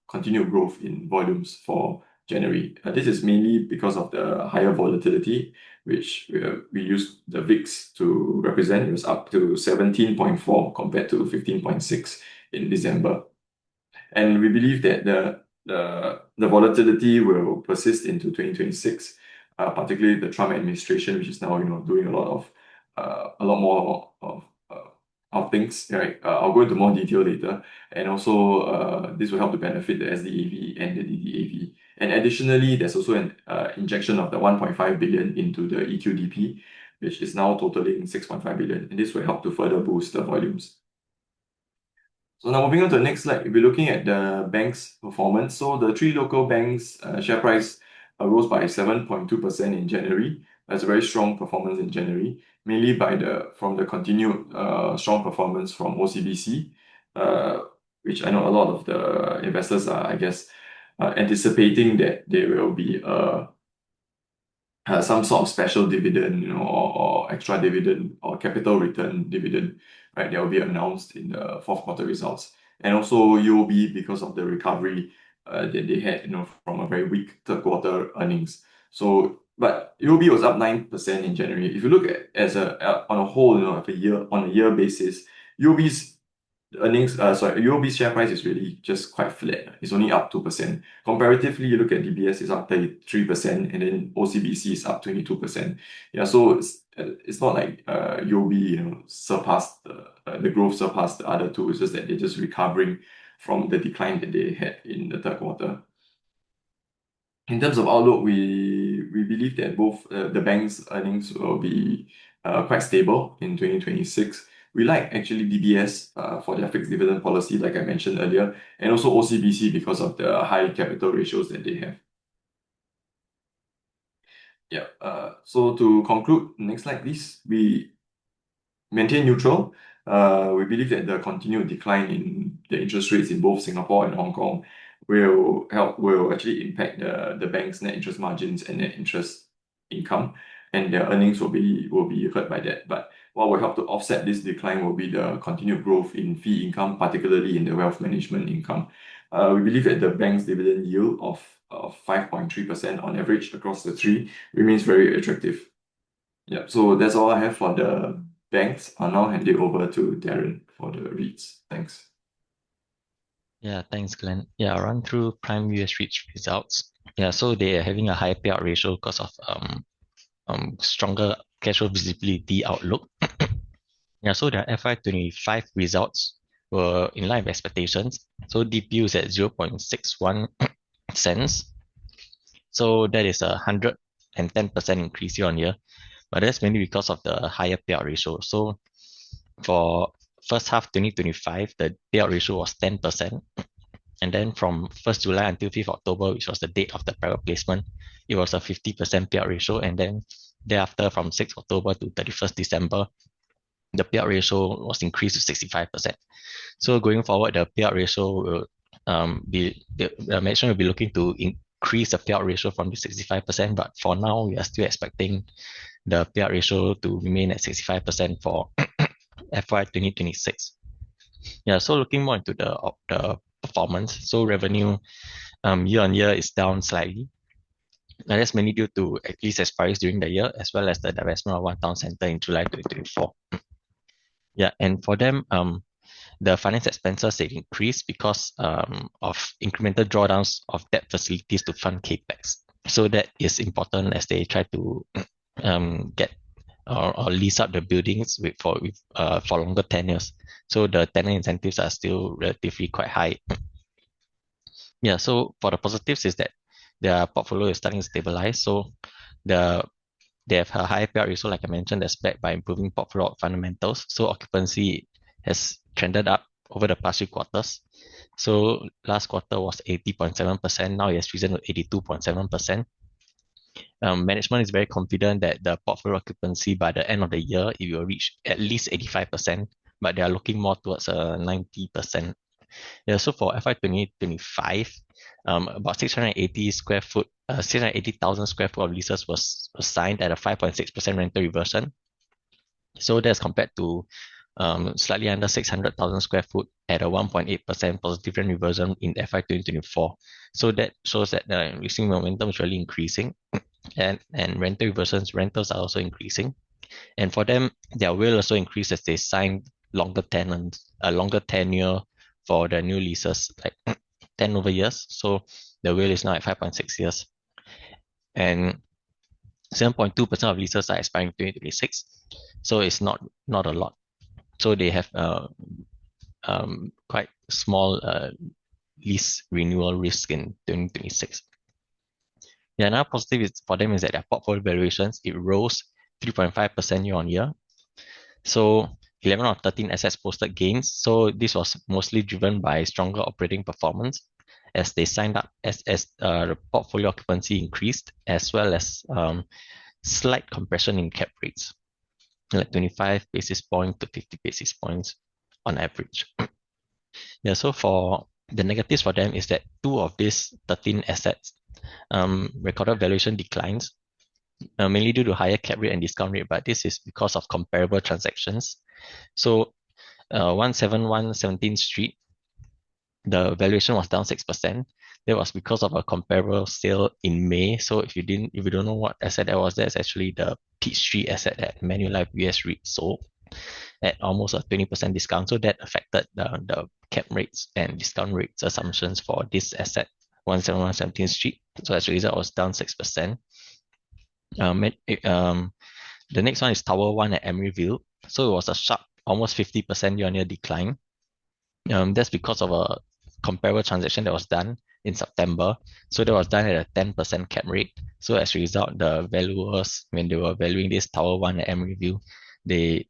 continued growth in volumes for January. This is mainly because of the higher volatility, which we use the VIX to represent. It was up to 17.4 compared to 15.6 in December. And we believe that the volatility will persist into 2026, particularly the Trump administration, which is now doing a lot more of things. Right? I'll go into more detail later, and also this will help to benefit the SDAV and the DDAV. And additionally, there's also an injection of the 1.5 billion into the EQDP, which is now totaling 6.5 billion, and this will help to further boost the volumes. So now moving on to the next slide, we'll be looking at the bank's performance. So the three local banks' share price rose by 7.2% in January. That's a very strong performance in January, mainly from the continued strong performance from OCBC, which I know a lot of the investors are, anticipating that there will be some sort of special dividend, or extra dividend or capital return dividend, right? That will be announced in the fourth quarter results. And also UOB, because of the recovery that they had, from a very weak third quarter earnings. But UOB was up 9% in January. If you look at on a whole, on a year basis, UOB's UOB's share price is really just quite flat. It's only up 2%. Comparatively, you look at DBS, is up 33%, and then OCBC is up 22%. Yeah, so it's not like UOB surpassed the growth surpassed the other two. It's just that they're just recovering from the decline that they had in the third quarter. In terms of outlook, we believe that both the bank's earnings will be quite stable in 2026. We like actually DBS for their fixed dividend policy, like I mentioned earlier, and also OCBC because of the high capital ratios that they have. Yeah. So to conclude, next slide, please. We maintain neutral. We believe that the continued decline in the interest rates in both Singapore and Hong Kong will actually impact the bank's net interest margins and net interest income, and their earnings will be hurt by that. But what will help to offset this decline will be the continued growth in fee income, particularly in the wealth management income. We believe that the bank's dividend yield of of 5.3% on average across the three remains very attractive. Yeah, so that's all I have for the banks. I'll now hand it over to Darren for the REITs. Thanks. Yeah, thanks, Glenn. Yeah, I'll run through Prime US REIT results. Yeah, so they are having a higher payout ratio because of stronger cash flow visibility outlook. Yeah, so their FY25 results were in line with expectations. So DPU is at 0.61 cents. So that is 110% increase year on year. But that's mainly because of the higher payout ratio. So for first half 2025, the payout ratio was 10%. And then from 1st July until 5th October, which was the date of the private placement, it was a 50% payout ratio. And then thereafter, from 6th October to 31st December, the payout ratio was increased to 65%. So going forward, the payout ratio will the management will be looking to increase the payout ratio from the 65%. But for now, we are still expecting the payout ratio to remain at 65% for FY 2026. Yeah, so looking more into the performance. So revenue year on year is down slightly. And that's mainly due to lease expiries during the year, as well as the divestment of One Town Centre in July 2024. Yeah, and for them, the finance expenses they increased because of incremental drawdowns of debt facilities to fund capex. So that is important as they try to get or lease up the buildings for longer tenures. So the tenant incentives are still relatively quite high. Yeah, so for the positives is that their portfolio is starting to stabilize. So they have a high payout ratio, like I mentioned, that's backed by improving portfolio fundamentals. So occupancy has trended up over the past few quarters. So last quarter was 80.7%. Now it has risen to 82.7%. Management is very confident that the portfolio occupancy by the end of the year, it will reach at least 85%, but they are looking more towards 90%. Yeah, so for FY 2025, about 680,000 square foot of leases was signed at a 5.6% rental reversion. So that's compared to slightly under 600,000 square foot at a 1.8% positive rent reversion in FY 2024. So that shows that the leasing momentum is really increasing, and rentals are also increasing. And for them, their will also increase as they sign longer tenure for the new leases, like 10 over years. So the will is now at 5.6 years. And 7.2% of leases are expiring in 2026. So it's not a lot. So they have quite small lease renewal risk in 2026. Yeah, another positive for them is that their portfolio valuations, it rose 3.5% year on year. So 11 of 13 assets posted gains. So this was mostly driven by stronger operating performance as they signed up as the portfolio occupancy increased, as well as slight compression in cap rates, like 25 basis points to 50 basis points on average. Yeah, so for the negatives for them is that 2 of these 13 assets recorded valuation declines, mainly due to higher cap rate and discount rate, but this is because of comparable transactions. So 171 17th Street, the valuation was down 6%. That was because of a comparable sale in May. So if you don't know what asset that was, that's actually the Peachtree asset that Manulife US REIT sold at almost a 20% discount. So that affected the cap rates and discount rates assumptions for this asset, 171 17th Street. So as a result, it was down 6%. The next one is Tower 1 at Emeryville. So it was a sharp, almost 50% year-on-year decline. That's because of a comparable transaction that was done in September. So that was done at a 10% cap rate. So as a result, the valuers, when they were valuing this Tower 1 at Emeryville, they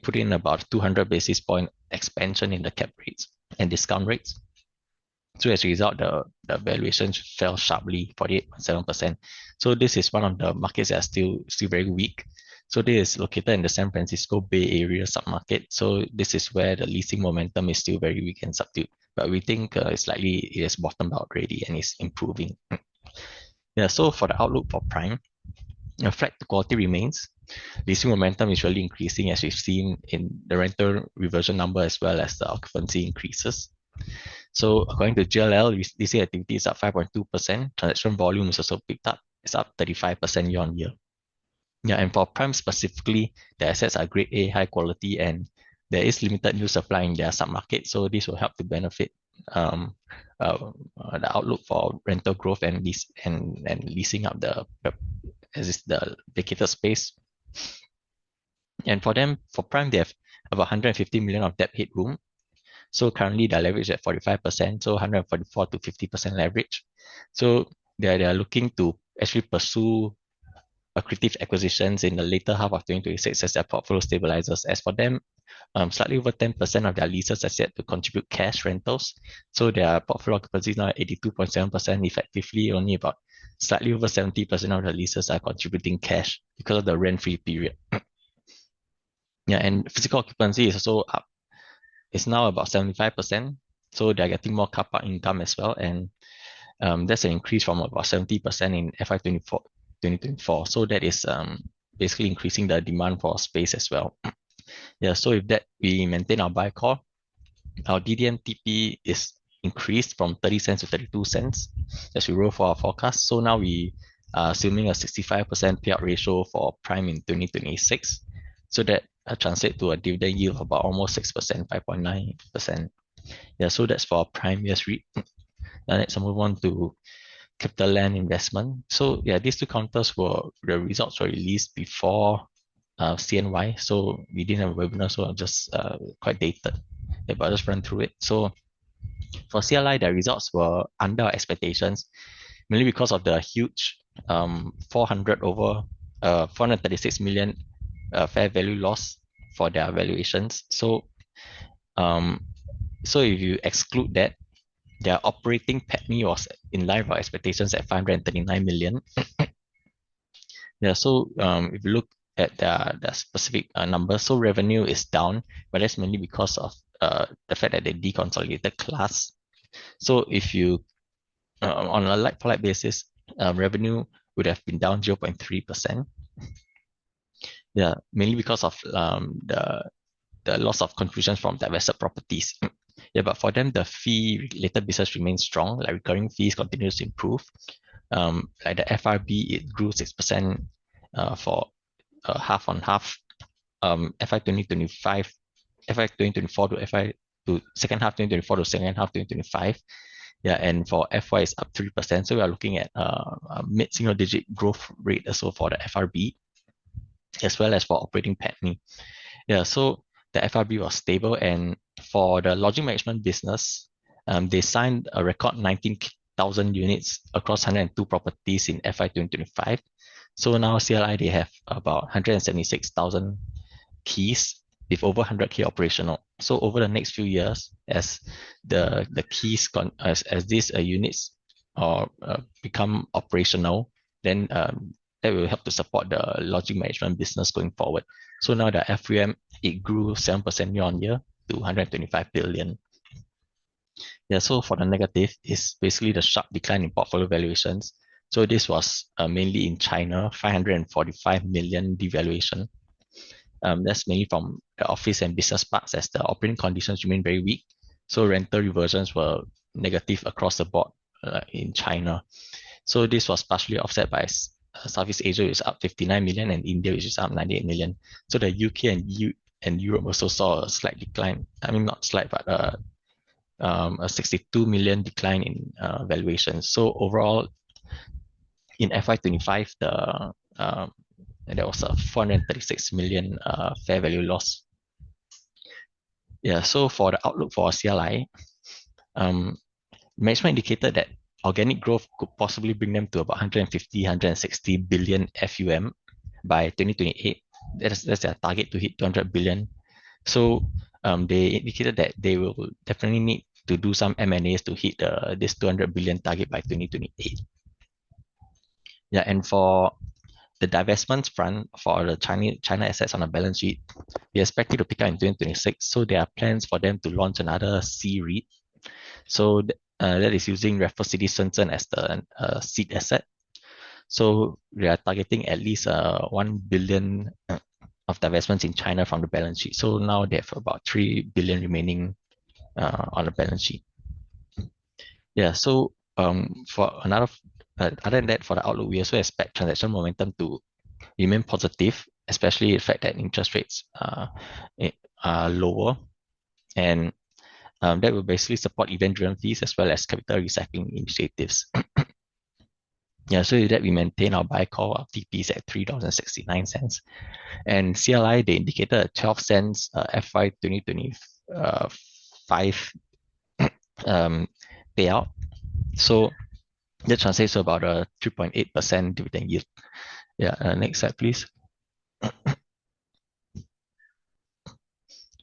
put in about 200 basis point expansion in the cap rates and discount rates. So as a result, the valuations fell sharply, 48.7%. So this is one of the markets that are still very weak. So this is located in the San Francisco Bay Area submarket. So this is where the leasing momentum is still very weak and subdued. But we think it's likely it has bottomed out already and is improving. Yeah, so for the outlook for Prime, flight to quality remains. Leasing momentum is really increasing as we've seen in the rental reversion number as well as the occupancy increases. So according to GLL, leasing activity is up 5.2%. Transaction volume is also picked up. It's up 35% year on year. Yeah, and for Prime specifically, the assets are grade A, high quality, and there is limited new supply in their submarket. So this will help to benefit the outlook for rental growth and leasing up the vacated space. And for Prime, they have about 150 million of debt headroom. So currently their leverage is at 45%, so 144 to 50% leverage. So they are looking to actually pursue accretive acquisitions in the later half of 2026 as their portfolio stabilizes. As for them, slightly over 10% of their leases are set to contribute cash rentals. So their portfolio occupancy is now at 82.7%. Effectively, only about slightly over 70% of the leases are contributing cash because of the rent-free period. Yeah, and physical occupancy is also up. It's now about 75%. So they're getting more car park income as well. And that's an increase from about 70% in FY 2024. So that is basically increasing the demand for space as well. Yeah, so if that we maintain our buy call, our DDM-TP is increased from 30 cents to 32 cents as we roll for our forecast. So now we are assuming a 65% payout ratio for Prime in 2026. So that translates to a dividend yield of about almost 6%, 5.9%. Yeah, so that's for Prime US REIT. Now let's move on to CapitaLand investment. So yeah, these two counters the results were released before CNY. So we didn't have a webinar, so I'm just quite dated. Yeah, but I'll just run through it. So for CLI, the results were under our expectations, mainly because of the huge 436 million fair value loss for their valuations. So if you exclude that, their operating PATMI was in line with our expectations at 539 million. Yeah, so if you look at the specific numbers, so revenue is down, but that's mainly because of the fact that they deconsolidated Class. So if you on a like-for-like basis, revenue would have been down 0.3%. Yeah, mainly because of the loss of contributions from divested properties. Yeah, but for them, the fee-related business remains strong. Like recurring fees continues to improve. Like the FRB, it grew 6% for half on half. FY 2024 to second half 2024 to second half 2025. Yeah, and for FY it's up 3%. So we are looking at a mid-single digit growth rate also for the FRB, as well as for operating PATMI. Yeah, so the FRB was stable, and for the lodging management business, they signed a record 19,000 units across 102 properties in FY 2025. So now CLI, they have about 176,000 keys with over 100K operational. So over the next few years, as the keys as these units become operational, then that will help to support the lodging management business going forward. So now the FUM, it grew 7% year on year to 125 billion. Yeah, so for the negative is basically the sharp decline in portfolio valuations. So this was mainly in China, 545 million devaluation. That's mainly from the office and business parks as the operating conditions remain very weak. So rental reversions were negative across the board in China. So this was partially offset by Southeast Asia, which is up 59 million, and India, which is up 98 million. So the UK and Europe also saw a slight decline. I mean, not slight, but a 62 million decline in valuations. So overall, in FY25, there was a 436 million fair value loss. Yeah, so for the outlook for CLI, management indicated that organic growth could possibly bring them to about 160 billion FUM by 2028. That's their target to hit 200 billion. So they indicated that they will definitely need to do some M&As to hit this 200 billion target by 2028. Yeah, and for the divestments front for the China assets on the balance sheet, we expect it to pick up in 2026. So there are plans for them to launch another C-REIT. So that is using Raffles City Shenzhen as the seed asset. So we are targeting at least 1 billion of divestments in China from the balance sheet. So now they have about 3 billion remaining on the balance sheet. Yeah, so for another other than that, for the outlook, we also expect transaction momentum to remain positive, especially the fact that interest rates are lower, and that will basically support event-driven fees as well as capital recycling initiatives. Yeah, so with that we maintain our buy call of TPs at $3.69. And CLI, they indicated a 12 cents FY 2025 payout. So that translates to about a 3.8% dividend yield. Yeah, next slide, please.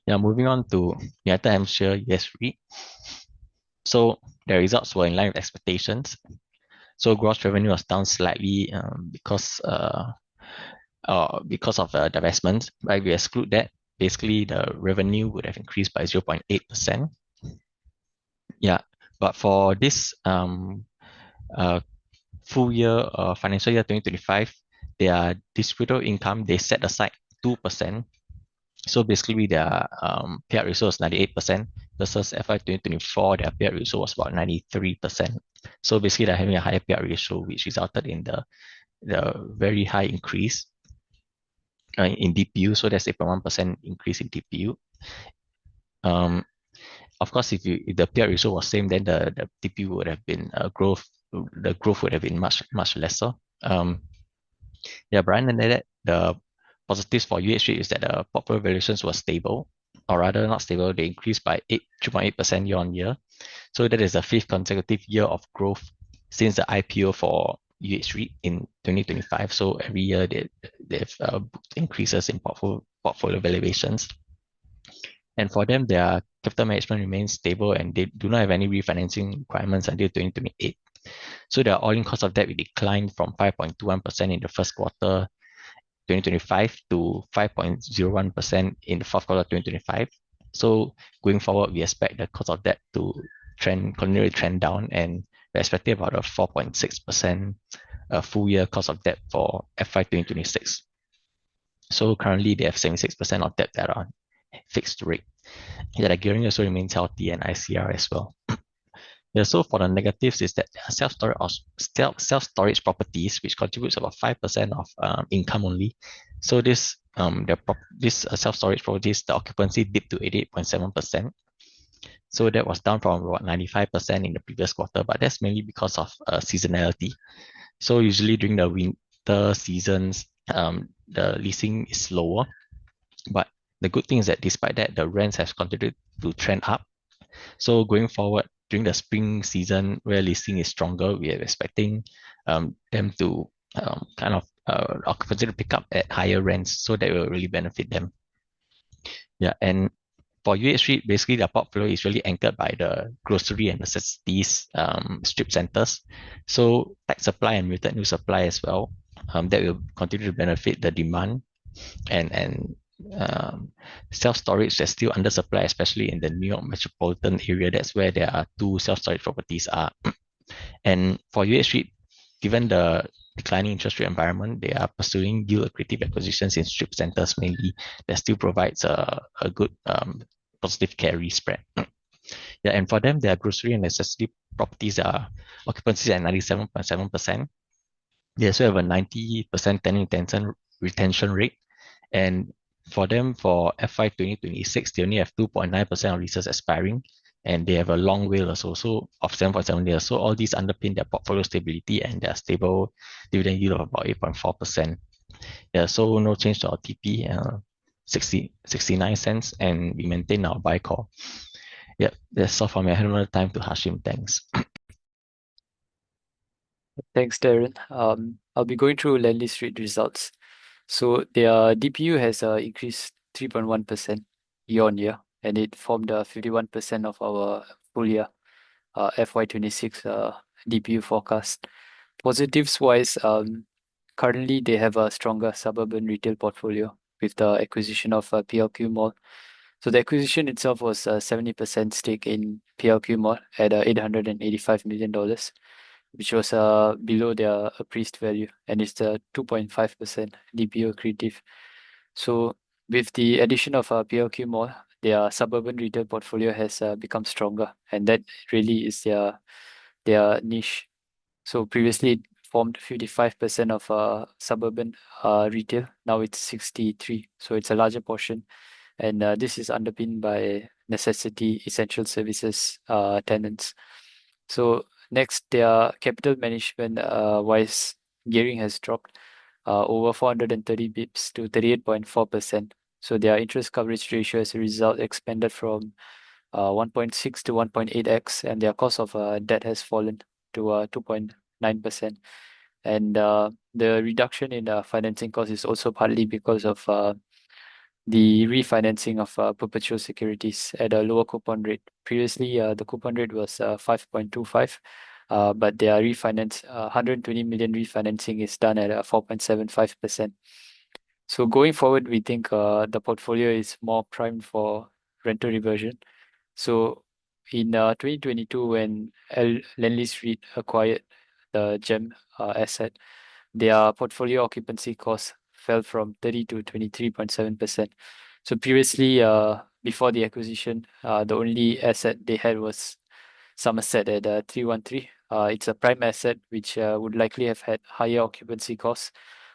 Yeah, moving on to United Hampshire US REIT. So the results were in line with expectations. So gross revenue was down slightly because of divestments. But if we exclude that, basically the revenue would have increased by 0.8%. Yeah, but for this full year financial year 2025, their distributable income they set aside 2%. So basically their payout ratio was 98% versus FY 2024, their payout ratio was about 93%. So basically they're having a higher payout ratio, which resulted in the very high increase in DPU. So that's 8.1% increase in DPU. Of course, if the payout ratio was same, then the DPU would have been growth. The growth would have been much lesser. Yeah, Brian, and that the positives for UH REIT is that the portfolio valuations were stable, or rather not stable, they increased by 2.8% year on year. So that is the fifth consecutive year of growth since the IPO for UH REIT in 2025. So every year they've booked increases in portfolio valuations. And for them, their capital management remains stable and they do not have any refinancing requirements until 2028. So their all-in cost of debt will decline from 5.21% in the first quarter 2025 to 5.01% in the fourth quarter 2025. So going forward, we expect the cost of debt to continue to trend down, and we're expecting about a 4.6% full year cost of debt for FY 2026. So currently they have 76% of debt that are fixed rate. Yeah, the gearing also remains healthy and ICR as well. Yeah, so for the negatives is that self-storage properties, which contributes about 5% of income only. So this self-storage properties, the occupancy dipped to 88.7%. So that was down from about 95% in the previous quarter, but that's mainly because of seasonality. So usually during the winter seasons, the leasing is lower. But the good thing is that despite that, the rents have continued to trend up. So going forward, during the spring season where leasing is stronger, we are expecting them to occupancy to pick up at higher rents, so that will really benefit them. Yeah, and for UH REIT, basically their portfolio is really anchored by the grocery and necessities strip centers. So tight supply and muted new supply as well. That will continue to benefit the demand and self-storage that's still under supply, especially in the New York metropolitan area. That's where there are two self-storage properties are. And for UH REIT, given the declining interest rate environment, they are pursuing yield accretive acquisitions in strip centers mainly. That still provides a good positive carry spread. Yeah, and for them, their grocery and necessity properties are occupancy at 97.7%. They also have a 90% tenant retention rate. And for them, for FY 2026, they only have 2.9% of leases expiring, and they have a long WALE also of 7.7 years. So all these underpin their portfolio stability and their stable dividend yield of about 8.4%. Yeah, so no change to our TP, 69 cents, and we maintain our buy call. Yeah, that's all from me. I hand over the time to Hashim. Thanks. Thanks, Darren. I'll be going through Lendlease REIT results. So their DPU has increased 3.1% year on year, and it formed 51% of our full year FY 26 DPU forecast. Positives wise, currently they have a stronger suburban retail portfolio with the acquisition of PLQ Mall. So the acquisition itself was a 70% stake in PLQ Mall at $885 million, which was below their appraised value, and it's the 2.5% DPU accretive. So with the addition of PLQ Mall, their suburban retail portfolio has become stronger, and that really is their their niche. So previously it formed 55% of suburban retail. Now it's 63. So it's a larger portion. And this is underpinned by necessity, essential services tenants. So next, their capital management wise gearing has dropped over 430 bips to 38.4%. So their interest coverage ratio as a result expanded from 1.6 to 1.8x, and their cost of debt has fallen to 2.9%. And the reduction in financing cost is also partly because of the refinancing of perpetual securities at a lower coupon rate. Previously, the coupon rate was 5.25, but their 120 million refinancing is done at 4.75%. So going forward, we think the portfolio is more primed for rental reversion. So in 2022, when Lendlease REIT acquired the GEM asset, their portfolio occupancy cost fell from 30 to 23.7%. So previously, before the acquisition, the only asset they had was Somerset at 313. It's a prime asset which would likely have had higher occupancy costs.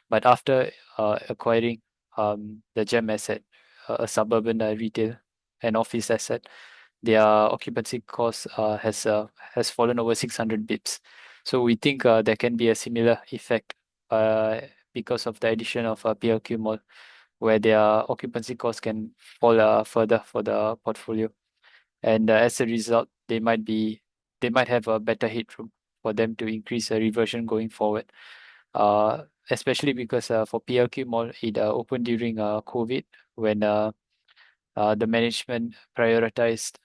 But after acquiring the GEM asset, a suburban retail and office asset, their occupancy cost has fallen over 600 bips. So we think there can be a similar effect because of the addition of PLQ Mall, where their occupancy costs can fall further for the portfolio. And as a result, they might have a better headroom for them to increase reversion going forward. Especially because for PLQ Mall, it opened during COVID when the management prioritized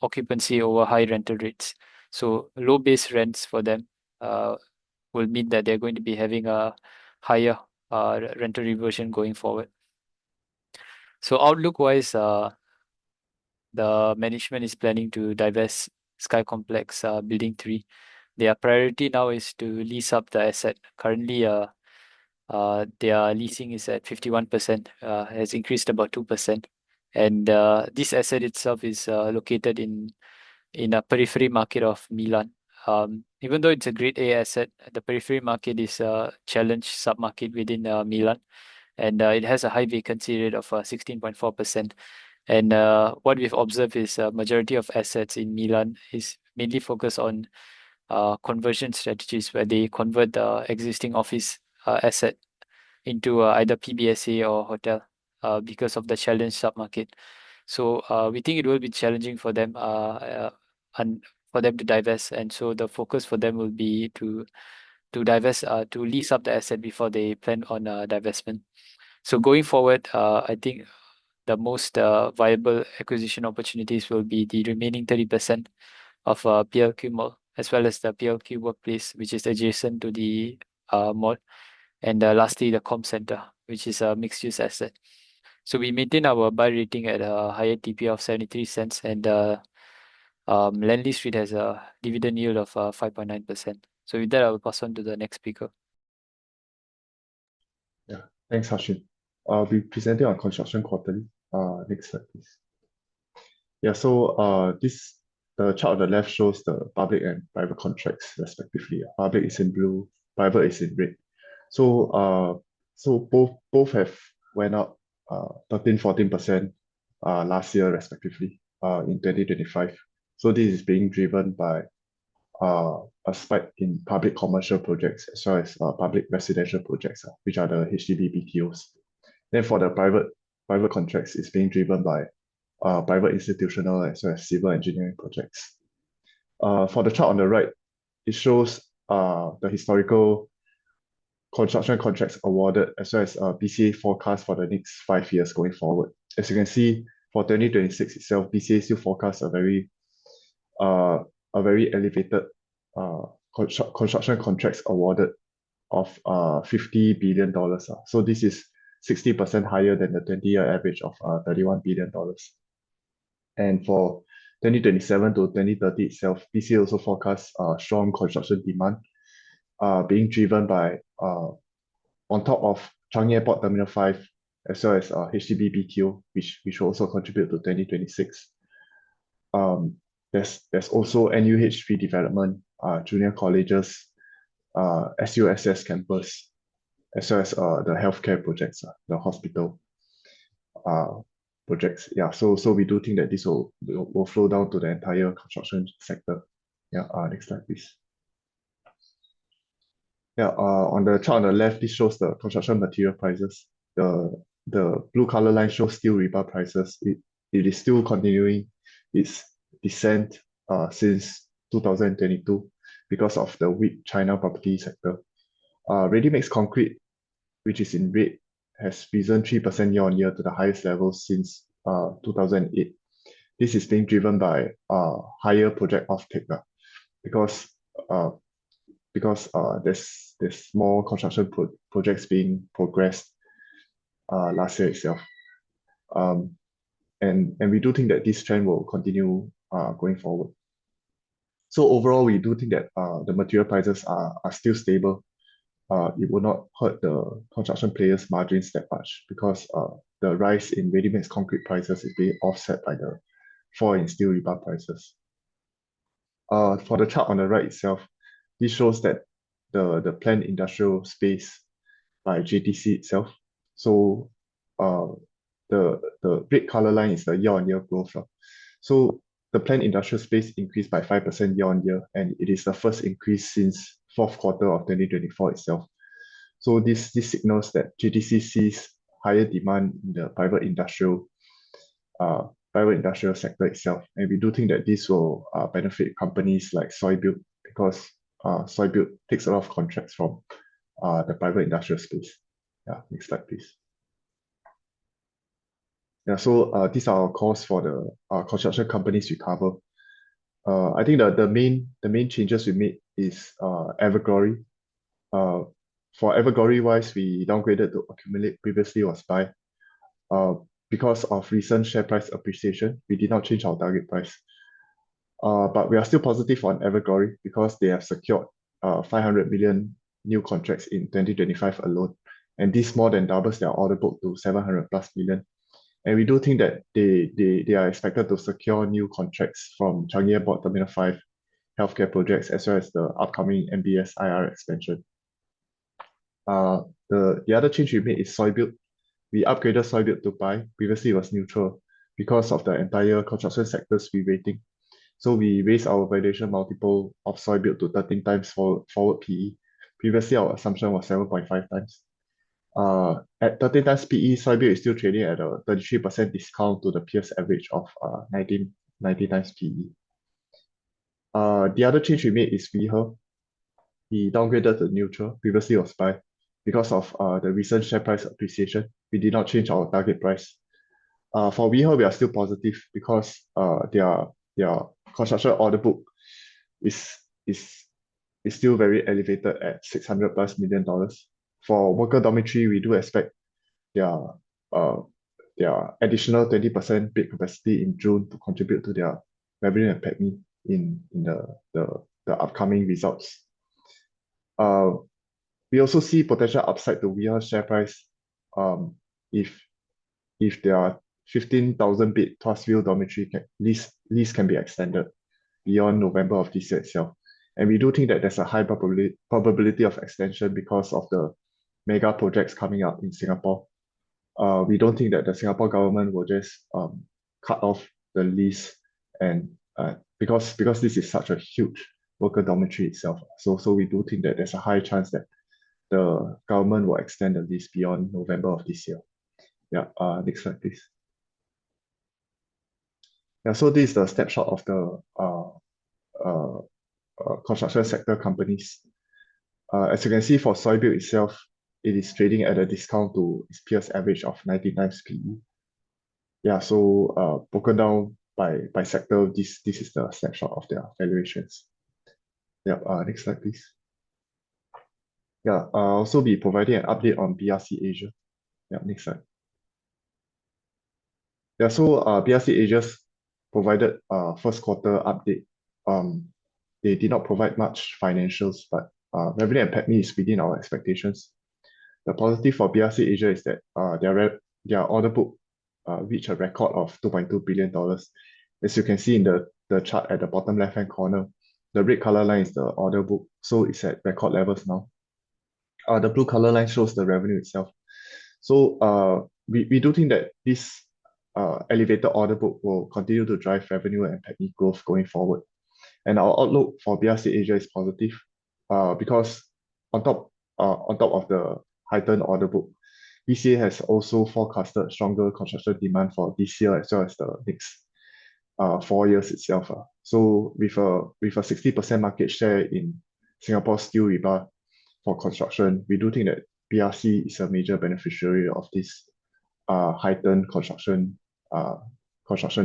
occupancy over high rental rates. So low base rents for them will mean that they're going to be having a higher rental reversion going forward. So outlook wise, the management is planning to divest Sky Complex Building 3. Their priority now is to lease up the asset. Currently, their leasing is at 51%, has increased about 2%. And this asset itself is located in a periphery market of Milan. Even though it's a grade A asset, the periphery market is a challenged submarket within Milan, and it has a high vacancy rate of 16.4%. And what we've observed is a majority of assets in Milan is mainly focused on conversion strategies where they convert the existing office asset into either PBSA or hotel because of the challenge submarket. So we think it will be challenging for them and for them to divest, and so the focus for them will be to divest to lease up the asset before they plan on divestment. So going forward, I think the most viable acquisition opportunities will be the remaining 30% of PLQ Mall, as well as the PLQ Workplace, which is adjacent to the mall, and lastly the Com Center, which is a mixed-use asset. So we maintain our buy rating at a higher TP of 73 cents, and Lendlease REIT has a dividend yield of 5.9%. So with that, I will pass on to the next speaker. Yeah, thanks, Hashin. We presented on construction quarterly. Next slide, please. Yeah, so the chart on the left shows the public and private contracts respectively. Public is in blue, private is in red. So both have went up 13-14% last year respectively in 2025. So this is being driven by a spike in public commercial projects as well as public residential projects, which are the HDB BTOs. Then for the private contracts, it's being driven by private institutional as well as civil engineering projects. For the chart on the right, it shows the historical construction contracts awarded as well as BCA forecast for the next 5 years going forward. As you can see, for 2026 itself, BCA still forecasts a very elevated construction contracts awarded of $50 billion. So this is 60% higher than the 20-year average of $31 billion. And for 2027 to 2030 itself, BCA also forecasts strong construction demand being driven by, on top of Changi Airport Terminal 5, as well as HDB BTO, which will also contribute to 2026. There's also NUH redevelopment junior colleges, SUSS campus, as well as the healthcare projects, the hospital projects. Yeah, so we do think that this will flow down to the entire construction sector. Yeah, next slide, please. Yeah, on the chart on the left, this shows the construction material prices. The blue color line shows steel rebar prices. It is still continuing its descent since 2022 because of the weak China property sector. Ready-mix concrete, which is in red, has risen 3% year-on-year to the highest level since 2008. This is being driven by higher project offtake because there's more construction projects being progressed last year itself. And we do think that this trend will continue going forward. So overall, we do think that the material prices are still stable. It will not hurt the construction players' margins that much because the rise in ready-mix concrete prices is being offset by the fall in steel rebar prices. For the chart on the right itself, this shows that the planned industrial space by JTC itself. So the red color line is the year-on-year growth. So the planned industrial space increased by 5% year-on-year, and it is the first increase since fourth quarter of 2024 itself. So this signals that JTC sees higher demand in the private industrial sector itself, and we do think that this will benefit companies like SoyBuild because SoyBuild takes a lot of contracts from the private industrial space. Yeah, next slide, please. Yeah, so these are our calls for the construction companies we cover. I think the main changes we made is Everglory. For Everglory wise, we downgraded to accumulate, previously was buy. Because of recent share price appreciation, we did not change our target price. But we are still positive on Everglory because they have secured 500 million new contracts in 2025 alone. And this more than doubles their order book to 700 plus million. And we do think that they are expected to secure new contracts from Changi Airport Terminal 5 healthcare projects as well as the upcoming MBS IR expansion. The other change we made is SoyBuild. We upgraded SoyBuild to buy. Previously it was neutral because of the entire construction sector's re-rating. So we raised our valuation multiple of SoyBuild to 13 times forward PE. Previously our assumption was 7.5 times. At 13 times PE, SoyBuild is still trading at a 33% discount to the peers average of 90 times PE. The other change we made is WeHer. We downgraded to neutral. Previously it was buy. Because of the recent share price appreciation, we did not change our target price. For WeHer, we are still positive because their construction order book is still very elevated at $600 plus million. For worker dormitory, we do expect their additional 20% bed capacity in June to contribute to their revenue and PATMI in the upcoming results. We also see potential upside to WeHer's share price if their 15,000 bed Tuasville dormitory lease can be extended beyond November of this year itself. And we do think that there's a high probability of extension because of the mega projects coming up in Singapore. We don't think that the Singapore government will just cut off the lease and because this is such a huge worker dormitory itself. So we do think that there's a high chance that the government will extend the lease beyond November of this year. Yeah, next slide, please. Yeah, so this is the snapshot of the construction sector companies. As you can see for SoyBuild itself, it is trading at a discount to its peers average of 90 times PE. Yeah, so broken down by sector, this is the snapshot of their valuations. Yeah, next slide, please. Yeah, I'll also be providing an update on BRC Asia. Yeah, next slide. Yeah, so BRC Asia's provided first quarter update. They did not provide much financials, but revenue and PATMI is within our expectations. The positive for BRC Asia is that their order book reached a record of $2.2 billion. As you can see in the chart at the bottom left-hand corner, The red color line is the order book, so it's at record levels now. The blue color line shows the revenue itself. So we do think that this elevated order book will continue to drive revenue and PATMI growth going forward. And our outlook for BRC Asia is positive because on top of the heightened order book, BCA has also forecasted stronger construction demand for this year as well as the next 4 years itself. So with a 60% market share in Singapore's steel rebar for construction, we do think that BRC is a major beneficiary of this heightened construction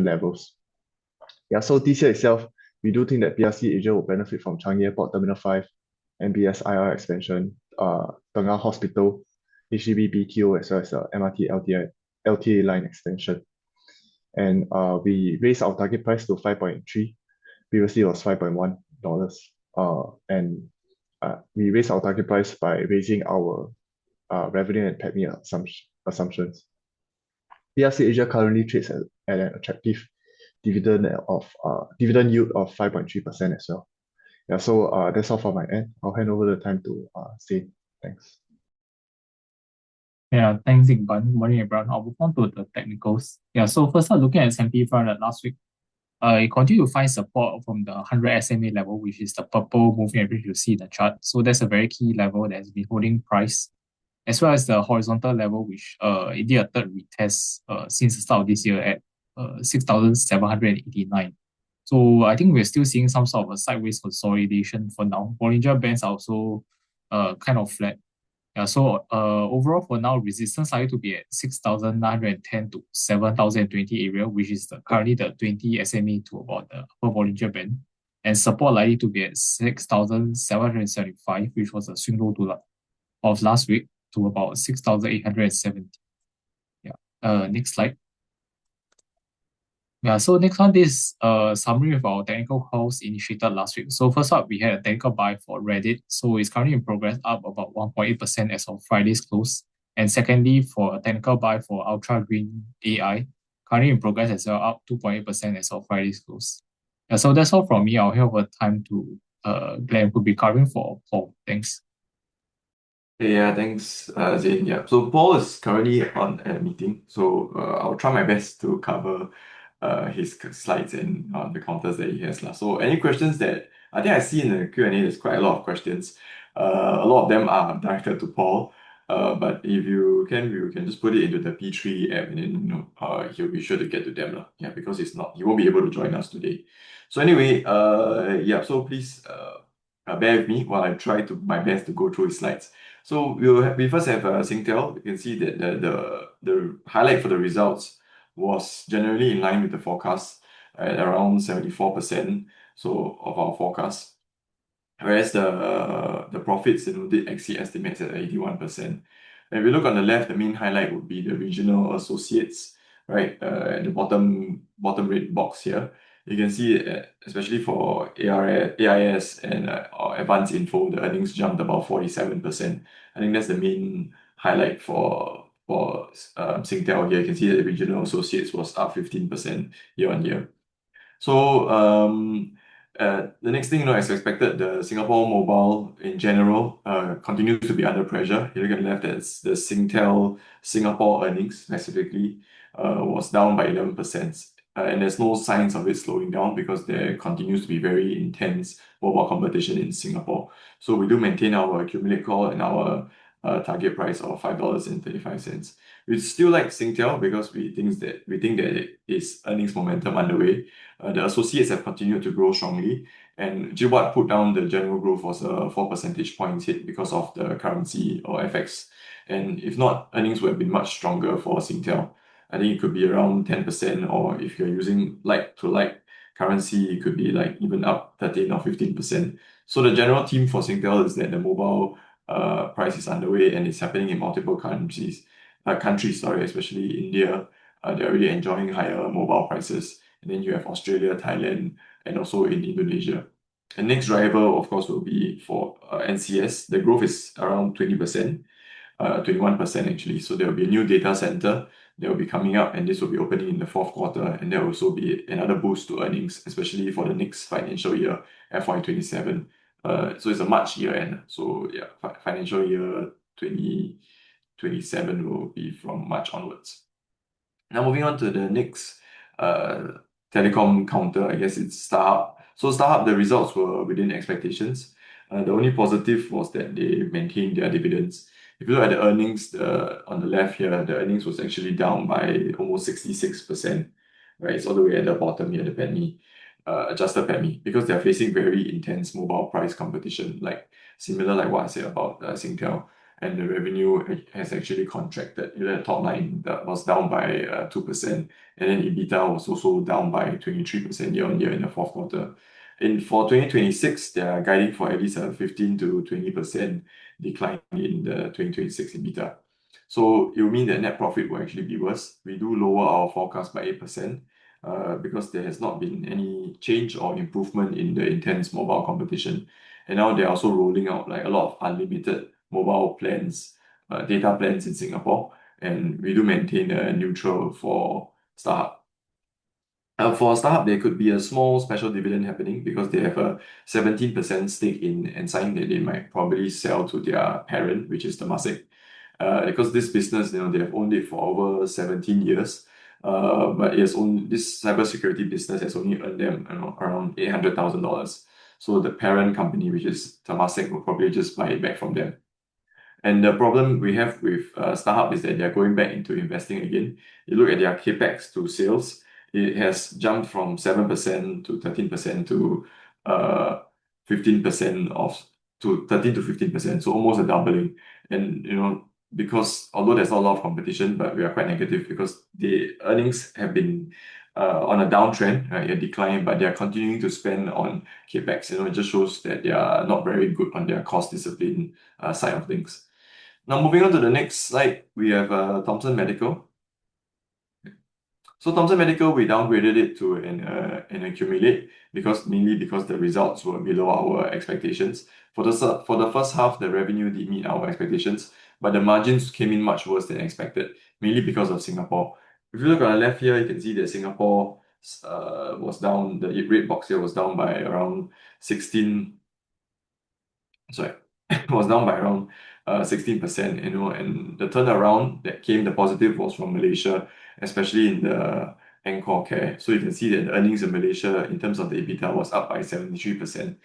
levels. Yeah, so this year itself, we do think that BRC Asia will benefit from Changi Airport Terminal 5, MBS IR expansion, Tengah Hospital, HDB BTO, as well as MRT LTA line extension. And we raised our target price to 5.3. Previously it was $5.1. And we raised our target price by raising our revenue and PATMI assumptions. BRC Asia currently trades at an attractive dividend yield of 5.3% as well. Yeah, so that's all from my end. I'll hand over the time to Zane. Thanks. Yeah, thanks, Iqbal. Morning, everyone. I'll move on to the technicals. Yeah, so first up, looking at S&P front last week, it continued to find support from the 100 SMA level, which is the purple moving average you see in the chart. So that's a very key level that has been holding price, as well as the horizontal level, which it did a third retest since the start of this year at 6,789. So I think we're still seeing some sort of a sideways consolidation for now. Bollinger Bands are also kind of flat. Yeah, so overall for now, resistance likely to be at 6,910 to 7,020 area, which is currently the 20 SMA to about the upper Bollinger Band, and support likely to be at 6,775, which was a swing low of last week, to about 6,870. Yeah. Next slide. Yeah, so next one is summary of our technical calls initiated last week. So first up, we had a technical buy for Reddit. So it's currently in progress, up about 1.8% as of Friday's close. And secondly, for a technical buy for Ultra Green AI, currently in progress as well, up 2.8% as of Friday's close. Yeah, so that's all from me. I'll hand over time to Glenn, who'll be covering for Paul. Thanks. Yeah, thanks, Zane. Yeah, so Paul is currently on a meeting, so I'll try my best to cover his slides and the counters that he has. So any questions that I think I see in the Q&A, there's quite a lot of questions. A lot of them are directed to Paul, but if you can just put it into the P3 app, and then he'll be sure to get to them. Yeah, because he won't be able to join us today. So anyway, yeah, so please bear with me while I try my best to go through his slides. So we first have Singtel. You can see that the highlight for the results was generally in line with the forecast at around 74% of our forecast, whereas the profits did exceed estimates at 81%. And if you look on the left, the main highlight would be the regional associates, right? At the bottom red box here, you can see especially for AIS and Advanced Info, the earnings jumped about 47%. I think that's the main highlight for Singtel here. You can see that the regional associates was up 15% year on year. So the next thing, as expected, the Singapore mobile in general continues to be under pressure. You look at the left, that's the Singtel Singapore earnings specifically was down by 11%. And there's no signs of it slowing down because there continues to be very intense mobile competition in Singapore. So we do maintain our accumulate call and our target price of $5.35. We still like Singtel because we think that it is earnings momentum underway. The associates have continued to grow strongly, and what put down the general growth was a 4 percentage points hit because of the currency or FX. And if not, earnings would have been much stronger for Singtel. I think it could be around 10%, or if you're using like to like currency, it could be like even up 13 or 15%. So the general theme for Singtel is that the mobile price is underway and it's happening in multiple countries, especially India. They're already enjoying higher mobile prices. And then you have Australia, Thailand, and also in Indonesia. The next driver, of course, will be for NCS. The growth is around 20%. 21% actually. So there will be a new data center that will be coming up, and this will be opening in the fourth quarter, and there will also be another boost to earnings, especially for the next financial year, FY27. So it's a March year end. So yeah, financial year 2027 will be from March onwards. Now moving on to the next telecom counter, I guess it's Starhub. So Starhub, the results were within expectations. The only positive was that they maintained their dividends. If you look at the earnings on the left here, the earnings was actually down by almost 66%, right? It's all the way at the bottom here, the penny, adjusted penny, because they're facing very intense mobile price competition, similar like what I said about Singtel. And the revenue has actually contracted. The top line that was down by 2%, and then EBITDA was also down by 23% year on year in the fourth quarter. For 2026, they are guiding for at least a 15 to 20% decline in the 2026 EBITDA. So it will mean that net profit will actually be worse. We do lower our forecast by 8% because there has not been any change or improvement in the intense mobile competition. And now they're also rolling out a lot of unlimited mobile plans, data plans in Singapore, and we do maintain a neutral for Starhub. For Starhub, there could be a small special dividend happening because they have a 17% stake in Ensign that they might probably sell to their parent, which is Temasek. Because this business, they have owned it for over 17 years. But this cybersecurity business has only earned them around $800,000. So the parent company, which is Temasek, will probably just buy it back from them. And the problem we have with Starhub is that they're going back into investing again. You look at their capex to sales, it has jumped from 7% to 13% to 15% to 13 to 15%, so almost a doubling. And because although there's not a lot of competition, but we are quite negative because the earnings have been on a downtrend, right, a decline, but they are continuing to spend on capex. It just shows that they are not very good on their cost discipline side of things. Now, moving on to the next slide, we have Thomson Medical. So Thomson Medical, we downgraded it to an accumulate mainly because the results were below our expectations. For the first half, the revenue did meet our expectations, but the margins came in much worse than expected, mainly because of Singapore. If you look on the left here, you can see that Singapore was down, the red box here was down by around 16%, and the turnaround that came, the positive was from Malaysia, especially in the Angkor Care. So you can see that the earnings in Malaysia, in terms of the EBITDA, was up by 73%.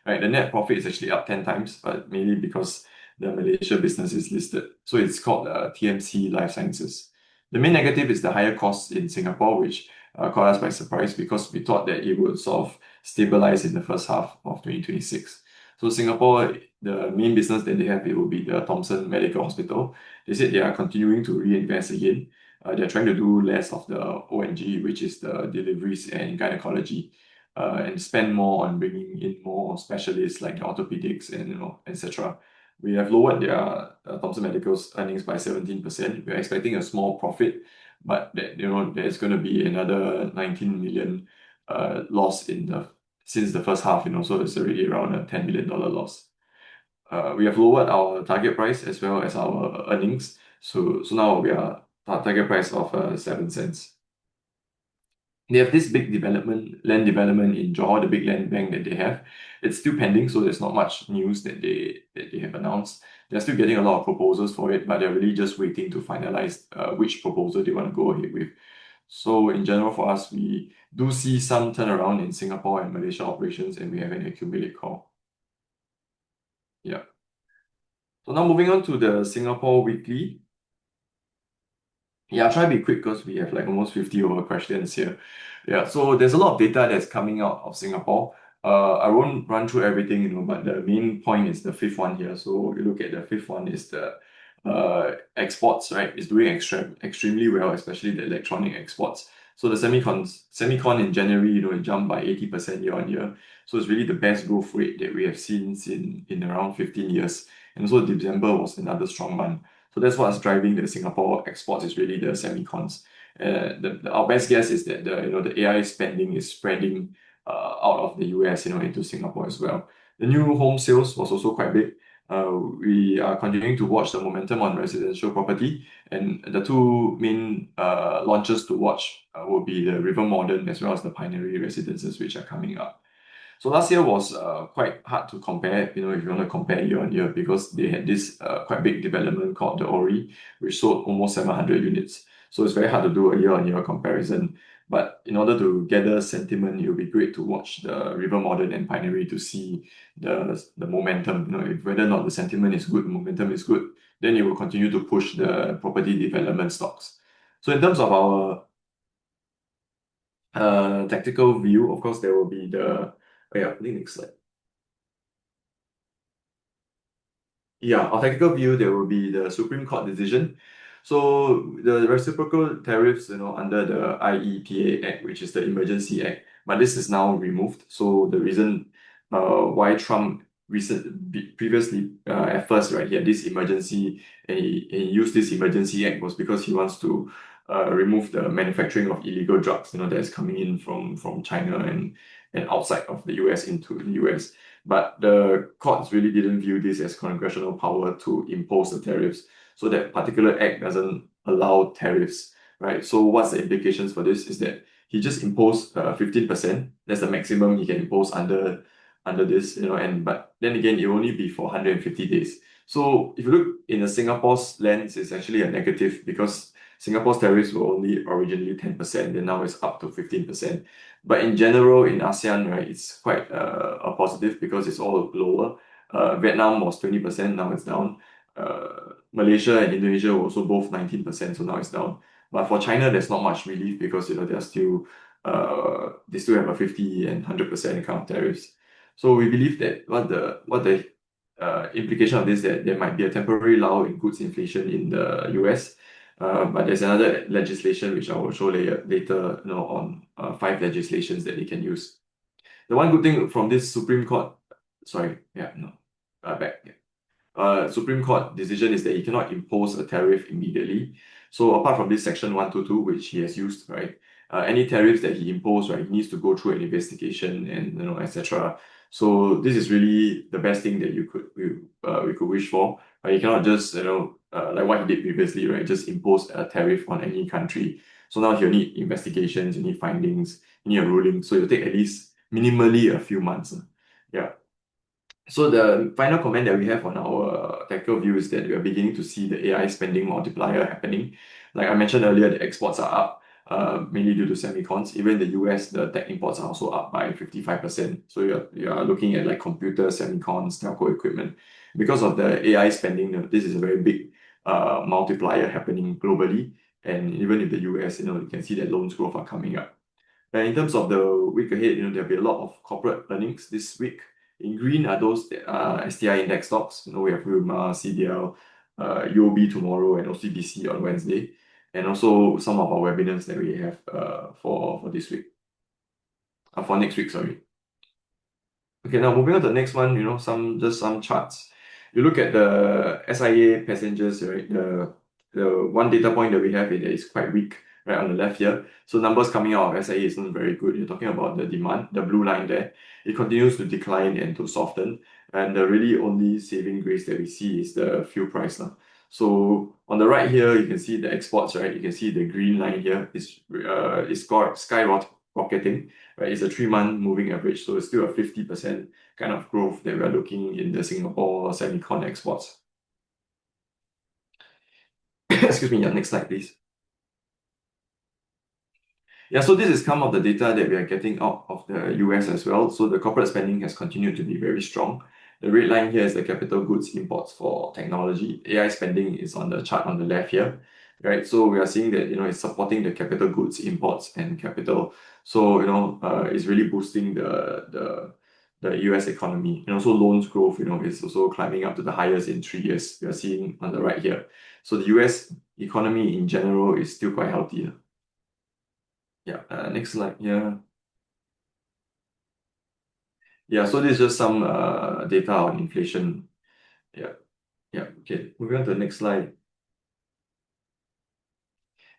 Right, the net profit is actually up 10 times, but mainly because the Malaysia business is listed. So it's called TMC Life Sciences. The main negative is the higher costs in Singapore, which caught us by surprise because we thought that it would sort of stabilize in the first half of 2026. So Singapore, the main business that they have, it will be the Thomson Medical Hospital. They said they are continuing to reinvest again. They're trying to do less of the ONG, which is the deliveries and gynecology, and spend more on bringing in more specialists like orthopedics and etc. We have lowered their Thomson Medical's earnings by 17%. We're expecting a small profit, but there's going to be another 19 million loss since the first half, so it's already around a $10 million loss. We have lowered our target price as well as our earnings. So now we are at target price of 7 cents. They have this big land development in Johor, the big land bank that they have. It's still pending, so there's not much news that they have announced. They're still getting a lot of proposals for it, but they're really just waiting to finalize which proposal they want to go ahead with. So in general, for us, we do see some turnaround in Singapore and Malaysia operations, and we have an accumulate call. Yeah. So now moving on to the Singapore weekly. Yeah, I'll try to be quick because we have almost 50 over questions here. Yeah, so there's a lot of data that's coming out of Singapore. I won't run through everything, but the main point is the fifth one here. So you look at the fifth one is the exports, right? It's doing extremely well, especially the electronic exports. So the semicon in January, it jumped by 80% year on year. So it's really the best growth rate that we have seen in around 15 years. And also December was another strong month. So that's what's driving the Singapore exports is really the semicons. Our best guess is that the AI spending is spreading out of the US into Singapore as well. The new home sales was also quite big. We are continuing to watch the momentum on residential property, and the two main launches to watch will be the River Modern as well as the Pinery residences, which are coming up. So last year was quite hard to compare, if you want to compare year on year, because they had this quite big development called the ORI, which sold almost 700 units. So it's very hard to do a year on year comparison. But in order to gather sentiment, it will be great to watch the River Modern and Pinery to see the momentum. If whether or not the sentiment is good, the momentum is good, then it will continue to push the property development stocks. So in terms of our tactical view, of course, there will be I think next slide. Yeah, our tactical view, there will be the Supreme Court decision. So the reciprocal tariffs, under the IEPA Act, which is the Emergency Act, but this is now removed. So the reason why Trump previously at first, right, he had this emergency, and he used this Emergency Act was because he wants to remove the manufacturing of illegal drugs, that is coming in from China and outside of the US into the US. But the courts really didn't view this as congressional power to impose the tariffs. So that particular act doesn't allow tariffs, right? So what's the implications for this is that he just imposed 15%. That's the maximum he can impose under this, but then again, it will only be for 150 days. So if you look in the Singapore's lens, it's actually a negative because Singapore's tariffs were only originally 10%, and now it's up to 15%. But in general, in ASEAN, right, it's quite a positive because it's all lower. Vietnam was 20%, now it's down. Malaysia and Indonesia were also both 19%, so now it's down. But for China, there's not much relief because they still have a 50 and 100% kind of tariffs. So we believe that what the implication of this that there might be a temporary lull in goods inflation in the US. But there's another legislation which I will show later on 5 legislations that they can use. The one good thing from this Supreme Court decision is that he cannot impose a tariff immediately. So apart from this section 122, which he has used, right, any tariffs that he imposed, right, he needs to go through an investigation and etc. So this is really the best thing that we could wish for. You cannot just like what he did previously, right, just impose a tariff on any country. So now he'll need investigations, you need findings, you need a ruling. So it'll take at least minimally a few months. Yeah. So the final comment that we have on our tactical view is that we are beginning to see the AI spending multiplier happening. Like I mentioned earlier, the exports are up, mainly due to semicons. Even in the US, the tech imports are also up by 55%. So you are looking at like computers, semicons, telco equipment. Because of the AI spending, this is a very big multiplier happening globally. And even in the US, you can see that loans growth are coming up. And in terms of the week ahead, there'll be a lot of corporate earnings this week. In green are those that are STI index stocks. We have Wilmar, CDL, UOB tomorrow, and OCBC on Wednesday. And also some of our webinars that we have for this week. For next week, sorry. Okay, now moving on to the next one, some charts. You look at the SIA passengers, right? The one data point that we have is quite weak, right, on the left here. So numbers coming out of SIA isn't very good. You're talking about the demand, the blue line there. It continues to decline and to soften. And the really only saving grace that we see is the fuel price. So on the right here, you can see the exports, right? You can see the green line here is skyrocketing, right? It's a 3-month moving average. So it's still a 50% kind of growth that we're looking in the Singapore semicon exports. Excuse me, next slide, please. Yeah, so this is some of the data that we are getting out of the US as well. So the corporate spending has continued to be very strong. The red line here is the capital goods imports for technology. AI spending is on the chart on the left here, right? So we are seeing that, it's supporting the capital goods imports and capital. So, it's really boosting the US economy. And also loans growth, is also climbing up to the highest in 3 years. We are seeing on the right here. So the US economy in general is still quite healthy. Yeah, next slide. Yeah, so this is just some data on inflation. Yeah, okay. Moving on to the next slide.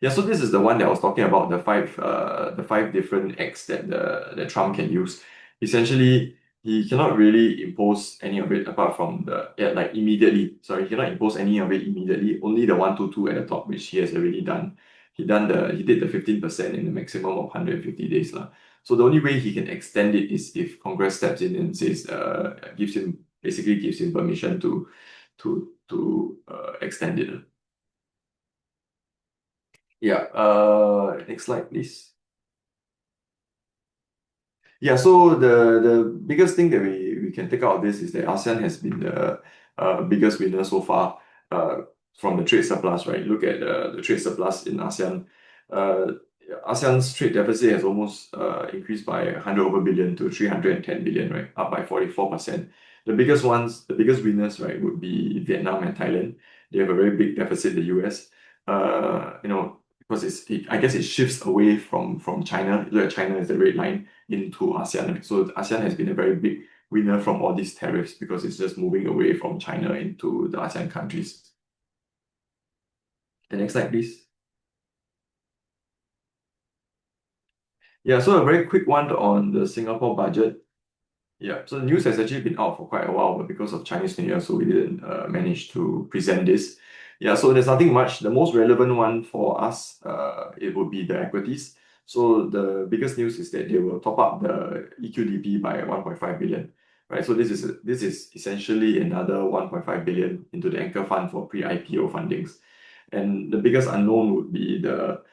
Yeah, so this is the one that I was talking about, the five different acts that Trump can use. Essentially, he cannot really impose any of it apart from like immediately. Sorry, he cannot impose any of it immediately. Only the 122 at the top, which he has already done. He did the 15% in the maximum of 150 days lah. So the only way he can extend it is if Congress steps in and says gives him permission to extend it. Yeah. Next slide, please. Yeah, so the biggest thing that we can take out of this is that ASEAN has been the biggest winner so far from the trade surplus, right? Look at the trade surplus in ASEAN. ASEAN's trade deficit has almost increased by 100 over billion to 310 billion, right? Up by 44%. The biggest winners, right, would be Vietnam and Thailand. They have a very big deficit, the US. Because I guess it shifts away from China. Look at China as the red line into ASEAN. Right? So ASEAN has been a very big winner from all these tariffs because it's just moving away from China into the ASEAN countries. The next slide, please. Yeah, so a very quick one on the Singapore budget. Yeah, so the news has actually been out for quite a while, but because of Chinese New Year, so we didn't manage to present this. Yeah, so there's nothing much. The most relevant one for us, it would be the equities. So the biggest news is that they will top up the EQDP by 1.5 billion, right? So this is essentially another 1.5 billion into the anchor fund for pre-IPO fundings. And the biggest unknown would be the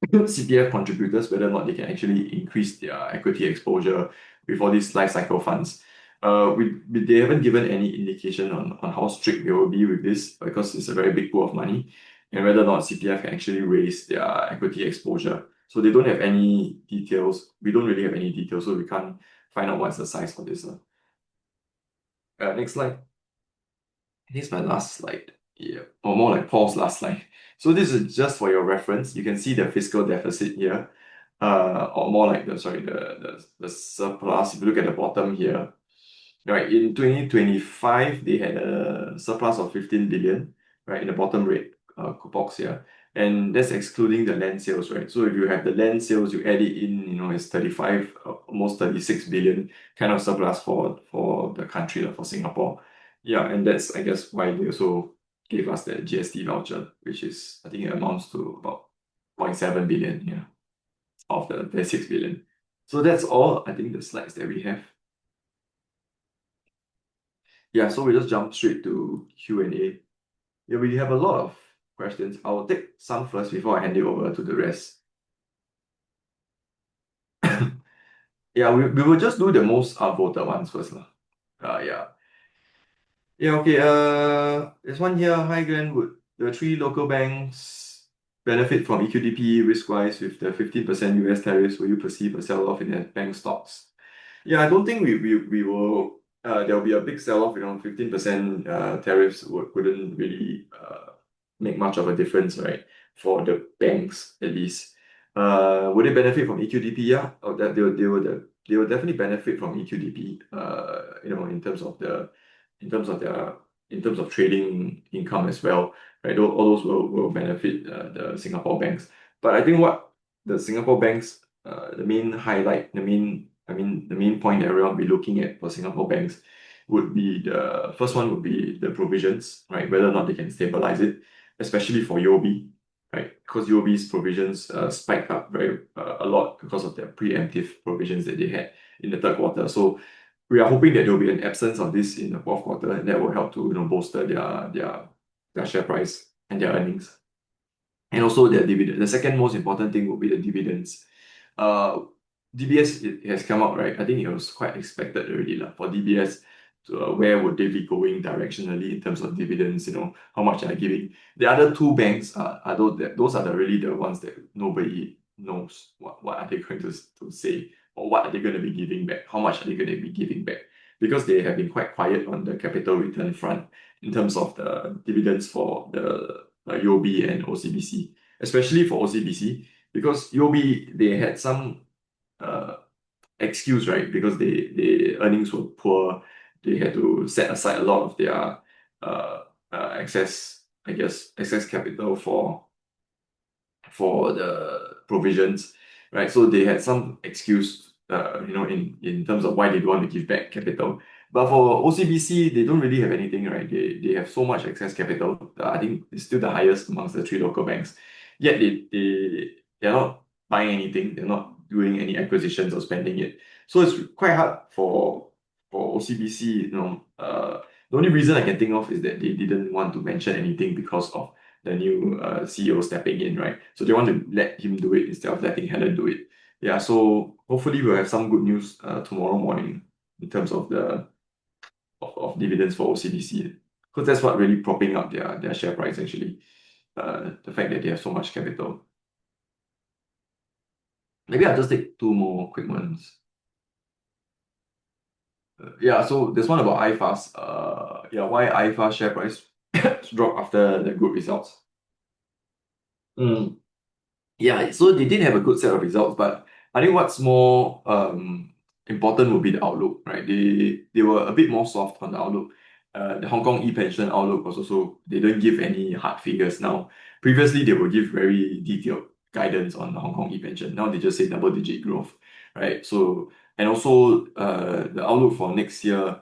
CPF contributors, whether or not they can actually increase their equity exposure with all these life cycle funds. They haven't given any indication on how strict they will be with this because it's a very big pool of money, and whether or not CPF can actually raise their equity exposure. So they don't have any details. We don't really have any details, so we can't find out what's the size for this. Next slide. Here's my last slide. Yeah, or more like Paul's last slide. So this is just for your reference. You can see the fiscal deficit here, or more like the surplus. If you look at the bottom here, right, in 2025 they had a surplus of 15 billion, right, in the bottom red box here, and that's excluding the land sales, right? So if you have the land sales, you add it in, it's 35, almost 36 billion kind of surplus for the country, for Singapore. Yeah, and that's, I guess, why they also gave us the GST voucher, which is, I think it amounts to about 0.7 billion, yeah, of the 36 billion. So that's all, I think, the slides that we have. Yeah, so we just jump straight to Q&A. Yeah, we have a lot of questions. I will take some first before I hand it over to the rest. Yeah, we will just do the most voted ones first. Yeah. Yeah, okay. There's one here. Hi, Glenn. Would the 3 local banks benefit from EQDP risk-wise with the 15% US tariffs? Will you perceive a sell-off in the bank stocks? Yeah, I don't think we will. There'll be a big sell-off. 15% tariffs wouldn't really make much of a difference, right? For the banks, at least. Would it benefit from EQDP? Yeah, they will definitely benefit from EQDP. In terms of trading income as well, right? All those will benefit the Singapore banks. But I think what the Singapore banks, the main point that everyone will be looking at for Singapore banks would be the first one would be the provisions, right? Whether or not they can stabilize it, especially for UOB, right? Because UOB's provisions spiked up a lot because of their preemptive provisions that they had in the third quarter. So we are hoping that there will be an absence of this in the fourth quarter, and that will help to bolster their share price and their earnings. And also their dividend. The second most important thing will be the dividends. DBS it has come out, right? I think it was quite expected already for DBS. Where would they be going directionally in terms of dividends? How much are they giving? The other two banks those are really the ones that nobody knows what are they going to say, or what are they going to be giving back? How much are they going to be giving back? Because they have been quite quiet on the capital return front in terms of the dividends for the UOB and OCBC, especially for OCBC, because UOB they had some excuse, right? Because the earnings were poor. They had to set aside a lot of their excess capital for the provisions, right? So they had some excuse in terms of why they don't want to give back capital. But for OCBC, they don't really have anything, right? They have so much excess capital. I think it's still the highest amongst the three local banks. Yet they're not buying anything. They're not doing any acquisitions or spending it. So it's quite hard for OCBC. The only reason I can think of is that they didn't want to mention anything because of the new CEO stepping in, right? So they want to let him do it instead of letting Helen do it. Yeah, so hopefully we'll have some good news tomorrow morning in terms of the of dividends for OCBC, because that's what really propping up their share price actually. The fact that they have so much capital. Maybe I'll just take two more quick ones. Yeah, so there's one about iFast. Why iFast share price dropped after the good results. Yeah, so they did have a good set of results, but I think what's more important would be the outlook, right? They were a bit more soft on the outlook. The Hong Kong e-pension outlook was also, they don't give any hard figures now. Previously, they would give very detailed guidance on the Hong Kong e-pension. Now they just say double-digit growth, right? So, and also the outlook for next year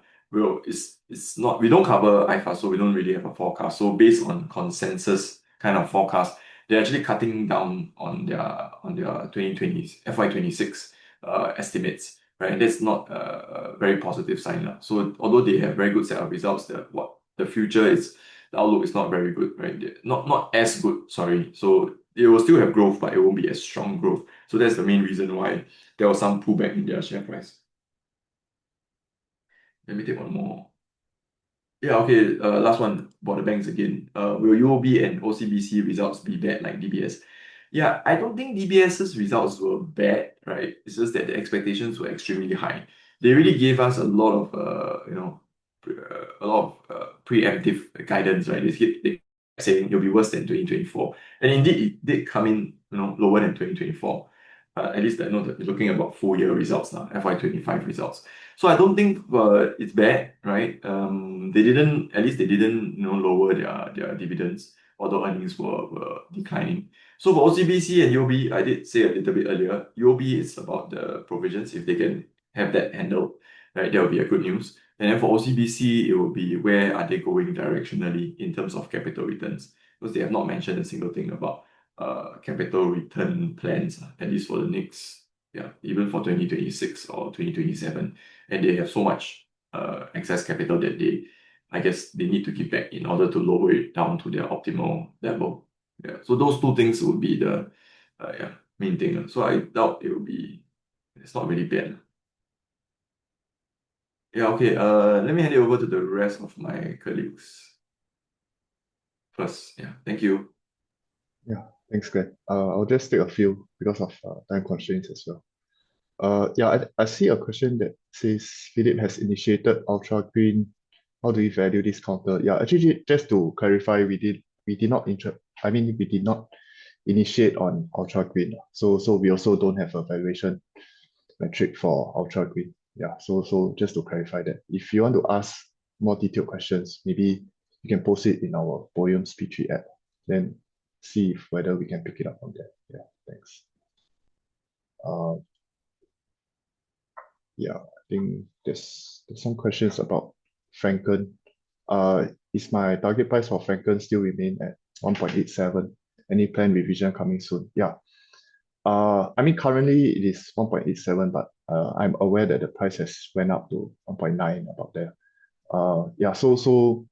it's not, we don't cover IFA, so we don't really have a forecast. So based on consensus kind of forecast, they're actually cutting down on their 2020 FY26 estimates, right? That's not a very positive sign. So although they have very good set of results, the outlook is not very good, right? Not as good, sorry. So it will still have growth, but it won't be as strong growth. So that's the main reason why there was some pullback in their share price. Let me take one more. Yeah, okay. Last one about the banks again. Will UOB and OCBC results be bad like DBS? Yeah, I don't think DBS's results were bad, right? It's just that the expectations were extremely high. They really gave us a lot of preemptive guidance, right? They kept saying it'll be worse than 2024, and indeed it did come in, lower than 2024. At least I know that we're looking about full year results now, FY25 results. So I don't think it's bad, right? They didn't lower their dividends, although earnings were declining. So for OCBC and UOB, I did say a little bit earlier, UOB is about the provisions. If they can have that handled, right, that will be a good news. And then for OCBC, it will be where are they going directionally in terms of capital returns, because they have not mentioned a single thing about capital return plans, at least for the next, even for 2026 or 2027. And they have so much excess capital that I guess they need to give back in order to lower it down to their optimal level. Yeah, so those two things would be the main thing. So I doubt it's not really bad. Yeah, okay. Let me hand it over to the rest of my colleagues first. Yeah, thank you. Yeah, thanks, Glenn. I'll just take a few because of time constraints as well. I see a question that says Phillip has initiated Ultra Green. How do we value this counter? Yeah, actually, just to clarify, we did not initiate on Ultra Green. So we also don't have a valuation metric for Ultra Green. Yeah, so just to clarify that, if you want to ask more detailed questions, maybe you can post it in our Boyum's P3 app, then see whether we can pick it up from there. Yeah, thanks. I think there's some questions about Franken. Is my target price for Franken still remain at 1.87? Any planned revision coming soon? Yeah. Currently it is 1.87, but I'm aware that the price has went up to 1.9, about there. So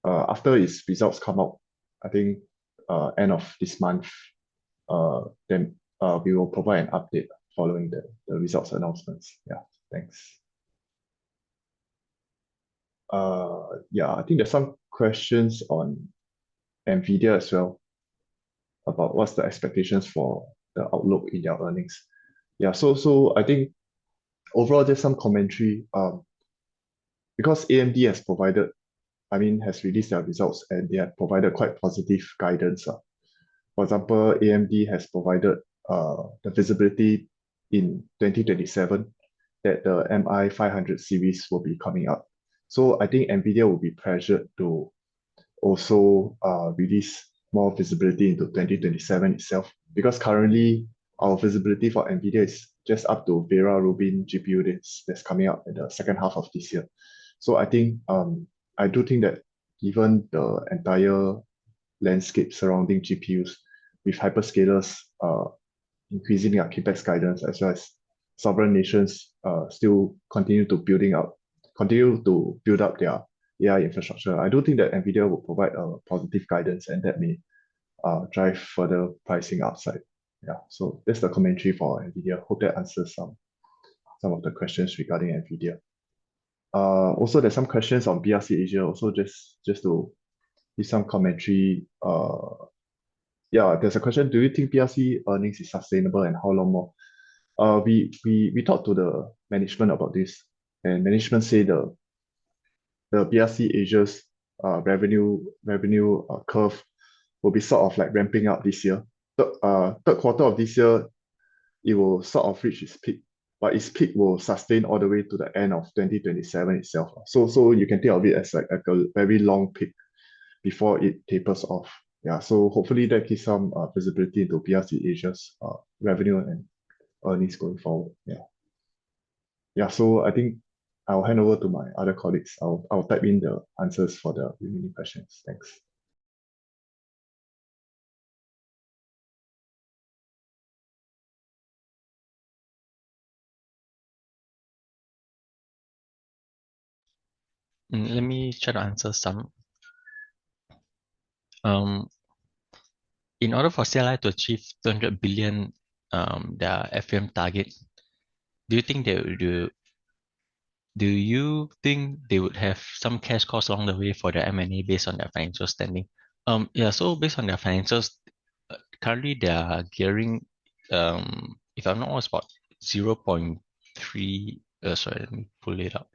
after its results come out, I think end of this month, then we will provide an update following the results announcements. Yeah, thanks. I think there's some questions on NVIDIA as well, about what's the expectations for the outlook in their earnings. Yeah, so I think overall there's some commentary, because AMD has released their results and they have provided quite positive guidance. For example, AMD has provided the visibility in 2027 that the MI500 series will be coming up. So I think NVIDIA will be pressured to also release more visibility into 2027 itself, because currently our visibility for NVIDIA is just up to Vera Rubin GPU that's coming out in the second half of this year. So I think I do think that given the entire landscape surrounding GPUs, with hyperscalers increasing their capex guidance, as well as sovereign nations still continue to build up their AI infrastructure, I do think that NVIDIA will provide a positive guidance, and that may drive further pricing upside. Yeah, so that's the commentary for NVIDIA. Hope that answers some of the questions regarding NVIDIA. Also, there's some questions on BRC Asia. Also, just to give some commentary. Yeah, there's a question: do you think BRC earnings is sustainable, and how long more? We talked to the management about this, and management say the BRC Asia's revenue curve will be sort of like ramping up this year. Third quarter of this year, it will sort of reach its peak, but its peak will sustain all the way to the end of 2027 itself. So you can think of it as like a very long peak before it tapers off. Yeah, so hopefully that gives some visibility into BRC Asia's revenue and earnings going forward. Yeah, so I think I'll hand over to my other colleagues. I'll type in the answers for the remaining questions. Thanks. Let me try to answer some. In order for CLI to achieve 200 billion, their FUM target, do you think they would have some cash costs along the way for the M&A based on their financial standing? Yeah, so based on their financials, currently their gearing, if I'm not wrong, it's about 0.3. Sorry, let me pull it up.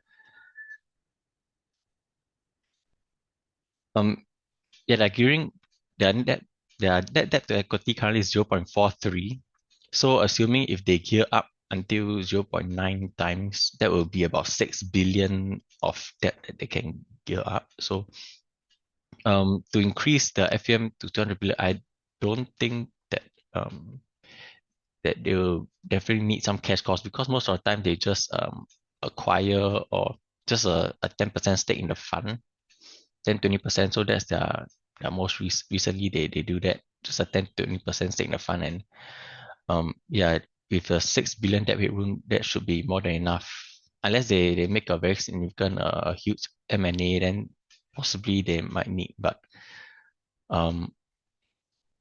Yeah, their gearing, their net debt to equity currently is 0.43. So assuming if they gear up until 0.9 times, that will be about 6 billion of debt that they can gear up. So to increase the FUM to 200 billion, I don't think that that they will definitely need some cash costs, because most of the time they just acquire or just a 10% stake in the fund, 10-20%. So that's their most recently they do that, just a 10-20% stake in the fund, and yeah, with a 6 billion debt headroom, that should be more than enough. Unless they make a very significant huge M&A, then possibly they might need, but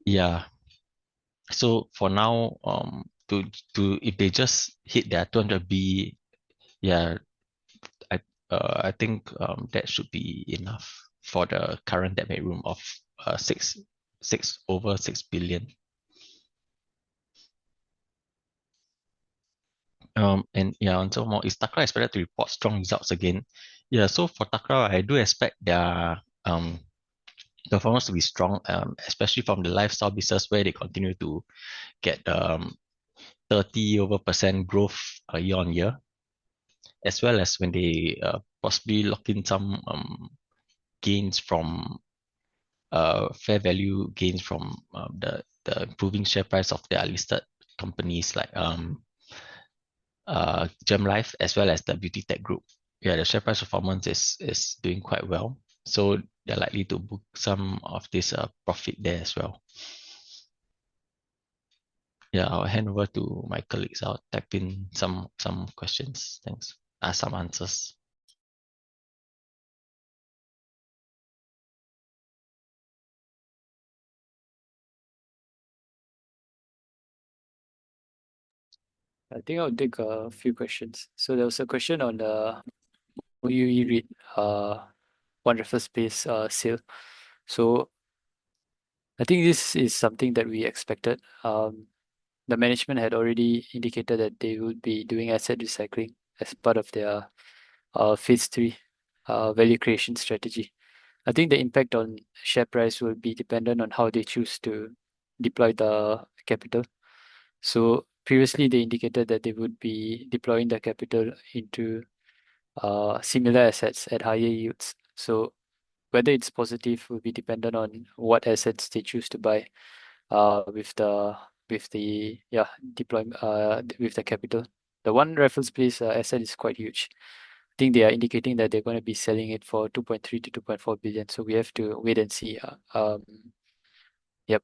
yeah. So for now, to if they just hit their 200B, yeah, I think that should be enough for the current debt headroom of over 6 billion. And yeah, on some more, is Takra expected to report strong results again? Yeah, so for Takra, I do expect their performance to be strong, especially from the lifestyle business, where they continue to get 30% growth year on year, as well as when they possibly lock in some gains from fair value gains from the improving share price of their listed companies like Gemlife, as well as the Beauty Tech Group. Yeah, the share price performance is doing quite well, so they're likely to book some of this profit there as well. Yeah, I'll hand over to my colleagues. I'll type in some questions. Thanks. Some answers. I think I'll take a few questions. So there was a question on the UE REIT, One Raffles Place sale. So I think this is something that we expected. The management had already indicated that they would be doing asset recycling as part of their phase 3 value creation strategy. I think the impact on share price will be dependent on how they choose to deploy the capital. So previously they indicated that they would be deploying the capital into similar assets at higher yields. So whether it's positive will be dependent on what assets they choose to buy with the with the deployment with the capital. The One Raffles Place asset is quite huge. I think they are indicating that they're going to be selling it for 2.3 to 2.4 billion. So we have to wait and see.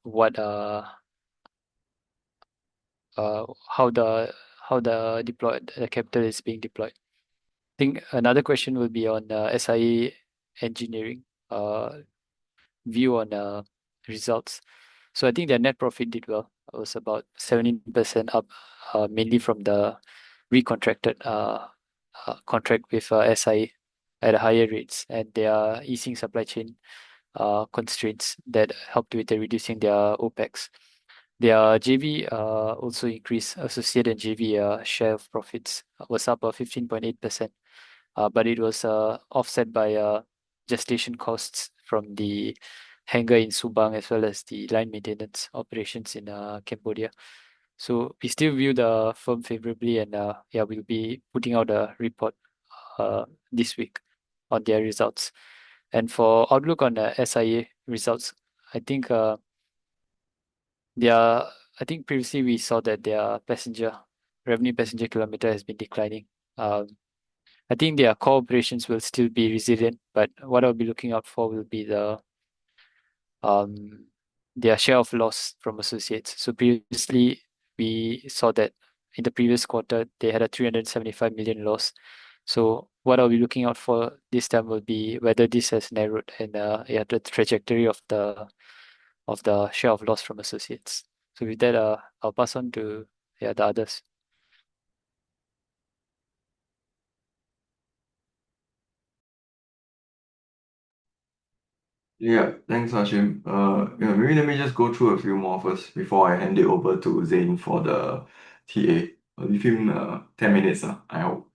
What how the capital is being deployed. I think another question will be on SIA Engineering view on results. So I think their net profit did well. It was about 17% up, mainly from the recontracted contract with SIA at higher rates, and they are easing supply chain constraints that helped with reducing their OPEX. Their JV also increased. Associate and JV share of profits was up 15.8%, but it was offset by gestation costs from the hangar in Subang as well as the line maintenance operations in Cambodia. So we still view the firm favorably, and we'll be putting out a report this week on their results. And for outlook on the SIA results, I think previously we saw that their revenue passenger kilometer has been declining. I think their core operations will still be resilient, but what I'll be looking out for will be their share of loss from associates. So previously we saw that in the previous quarter they had a 375 million loss. So what I'll be looking out for this time will be whether this has narrowed and the trajectory of the share of loss from associates. So with that, I'll pass on to the others. Yeah, thanks, Hashim. Maybe let me just go through a few more first before I hand it over to Zain for the TA. I'll give him 10 minutes, I hope.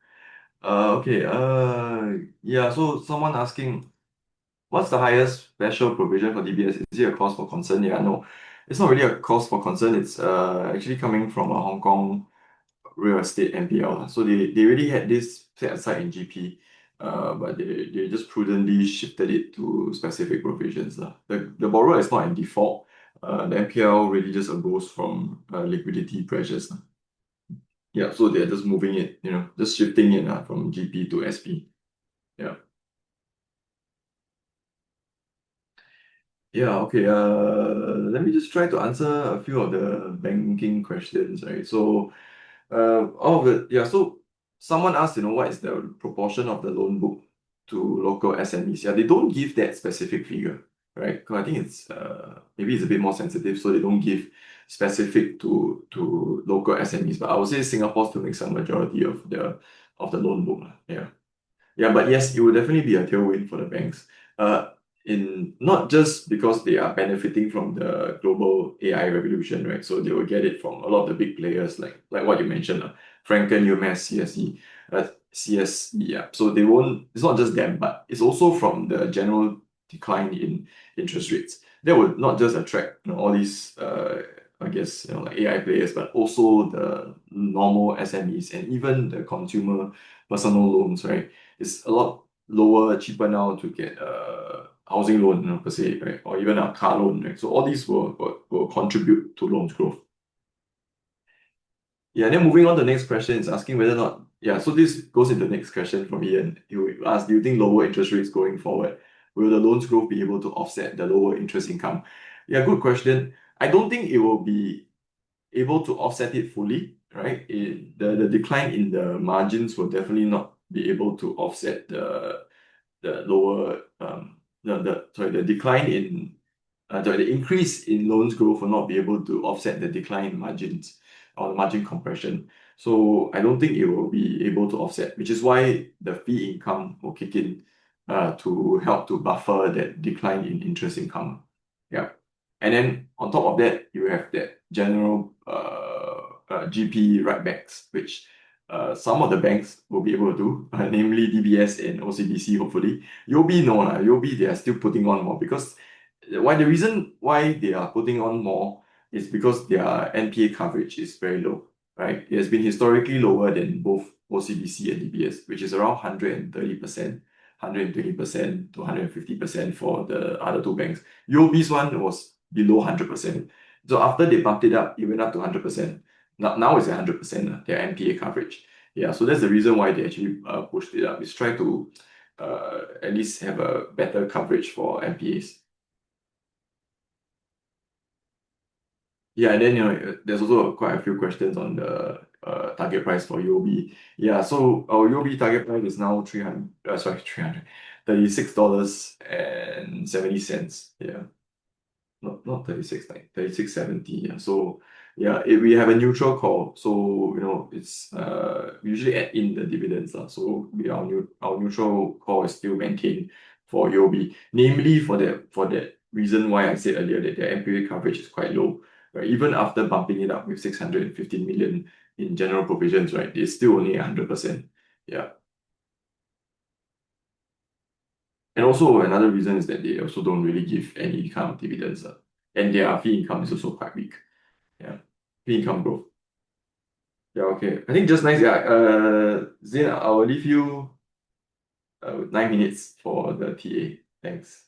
Okay, so someone asking, what's the highest special provision for DBS? Is it a cause for concern? Yeah, no, it's not really a cause for concern. It's actually coming from a Hong Kong real estate NPL. So they already had this set aside in GP, but they just prudently shifted it to specific provisions. The borrower is not in default. The NPL really just arose from liquidity pressures. Yeah, so they're just moving it, just shifting it from GP to SP. Yeah. Yeah, okay. Let me just try to answer a few of the banking questions, right? So, so someone asked, what is the proportion of the loan book to local SMEs? Yeah, they don't give that specific figure, right? Because I think it's maybe it's a bit more sensitive, so they don't give specific to local SMEs. But I would say Singapore still makes a majority of the loan book. Yeah. Yeah, but yes, it will definitely be a tailwind for the banks. In not just because they are benefiting from the global AI revolution, right? So they will get it from a lot of the big players, like what you mentioned, Franken, UMS, CSE, CSE. Yeah. So they won't. It's not just them, but it's also from the general decline in interest rates. That would not just attract all these, I guess, like AI players, but also the normal SMEs and even the consumer personal loans, right? It's a lot lower, cheaper now to get a housing loan, per se, right? Or even a car loan, right? So all these will contribute to loans growth. Yeah, then moving on to the next question is asking whether or not, so this goes into the next question from Ian. He will ask, do you think lower interest rates going forward, will the loans growth be able to offset the lower interest income? Yeah, good question. I don't think it will be able to offset it fully, right? The decline in the margins will definitely not be able to offset the increase in loans growth will not be able to offset the decline in margins or the margin compression. So I don't think it will be able to offset, which is why the fee income will kick in to help to buffer that decline in interest income. Yeah. And then on top of that, you have that general GP writebacks, which some of the banks will be able to do, namely DBS and OCBC, hopefully. UOB, no. UOB, they are still putting on more because the reason why they are putting on more is because their NPA coverage is very low, right? It has been historically lower than both OCBC and DBS, which is around 130%, 120% to 150% for the other two banks. UOB's one was below 100%. So after they bumped it up, it went up to 100%. Now it's at 100%, their NPA coverage. Yeah, so that's the reason why they actually pushed it up. Is try to at least have a better coverage for NPAs. Yeah, and then there's also quite a few questions on the target price for UOB. Yeah, so our UOB target price is now $36.70. Yeah. Not 36, like 36.70. Yeah. So yeah, we have a neutral call. So it's we usually add in the dividends. So our neutral call is still maintained for UOB. Namely for that reason why I said earlier that their NPA coverage is quite low. Right? Even after bumping it up with 615 million in general provisions, right? It's still only 100%. Yeah. And also another reason is that they also don't really give any kind of dividends. And their fee income is also quite weak. Yeah. Fee income growth. Yeah, okay. I think just nice. Yeah. Zain, I will leave you 9 minutes for the TA. Thanks.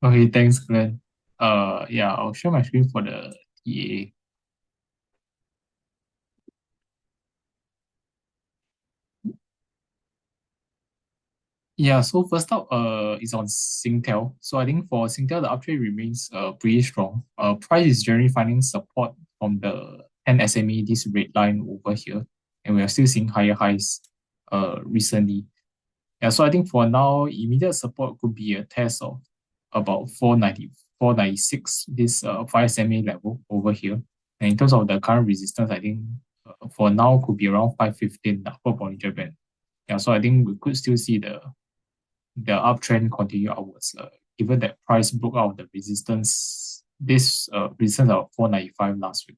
Okay, thanks, Glenn. Yeah, I'll share my screen for the TA. Yeah, so first up is on Singtel. So I think for Singtel, the uptrend remains pretty strong. Price is generally finding support from the 10 SME, this red line over here, and we are still seeing higher highs recently. Yeah, so I think for now, immediate support could be a test of about 490, 496, this 5 SMA level over here. And in terms of the current resistance, I think for now could be around 515, the upper Bollinger Band. Yeah, so I think we could still see the uptrend continue upwards, given that price broke out of the resistance, this resistance of 495 last week.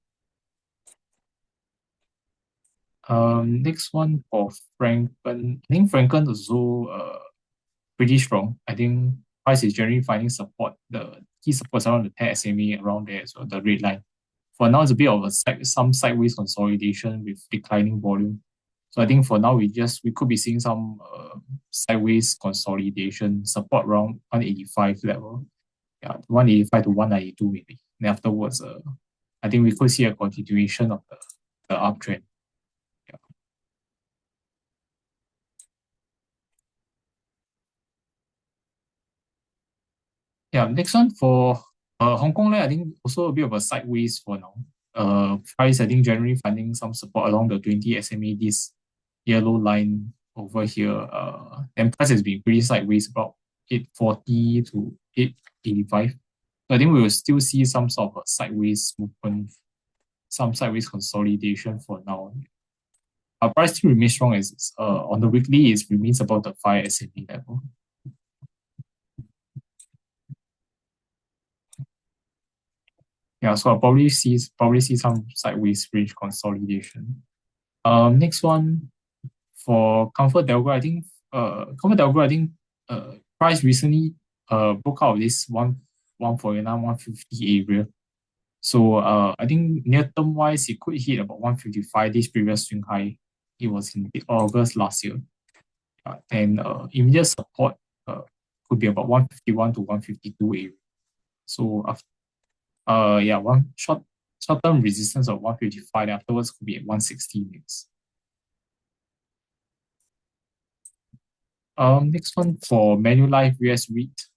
Next one for Franken. I think Franken is also pretty strong. I think price is generally finding support. The key supports around the 10 SMA around there, so the red line. For now, it's a bit of some sideways consolidation with declining volume. So I think for now, we could be seeing some sideways consolidation support around 185 level. Yeah, 185 to 192 maybe. And afterwards, I think we could see a continuation of the uptrend. Yeah, next one for Hong Kong, I think also a bit of a sideways for now. Price, I think, generally finding some support along the 20 SMA, this yellow line over here. And price has been pretty sideways, about 840 to 885. So I think we will still see some sort of a sideways movement, some sideways consolidation for now. Our price still remains strong as on the weekly, it remains above the 5 SMA level. Yeah, so I'll probably see some sideways range consolidation. Next one for ComfortDelGro, I think ComfortDelGro, I think price recently broke out of this 149, 150 area. So I think near term wise, it could hit about 155, this previous swing high. It was in August last year. And immediate support could be about 151 to 152 area. So after one short-term resistance of 155, and afterwards could be at 160 next. Next one for Manulife US REIT.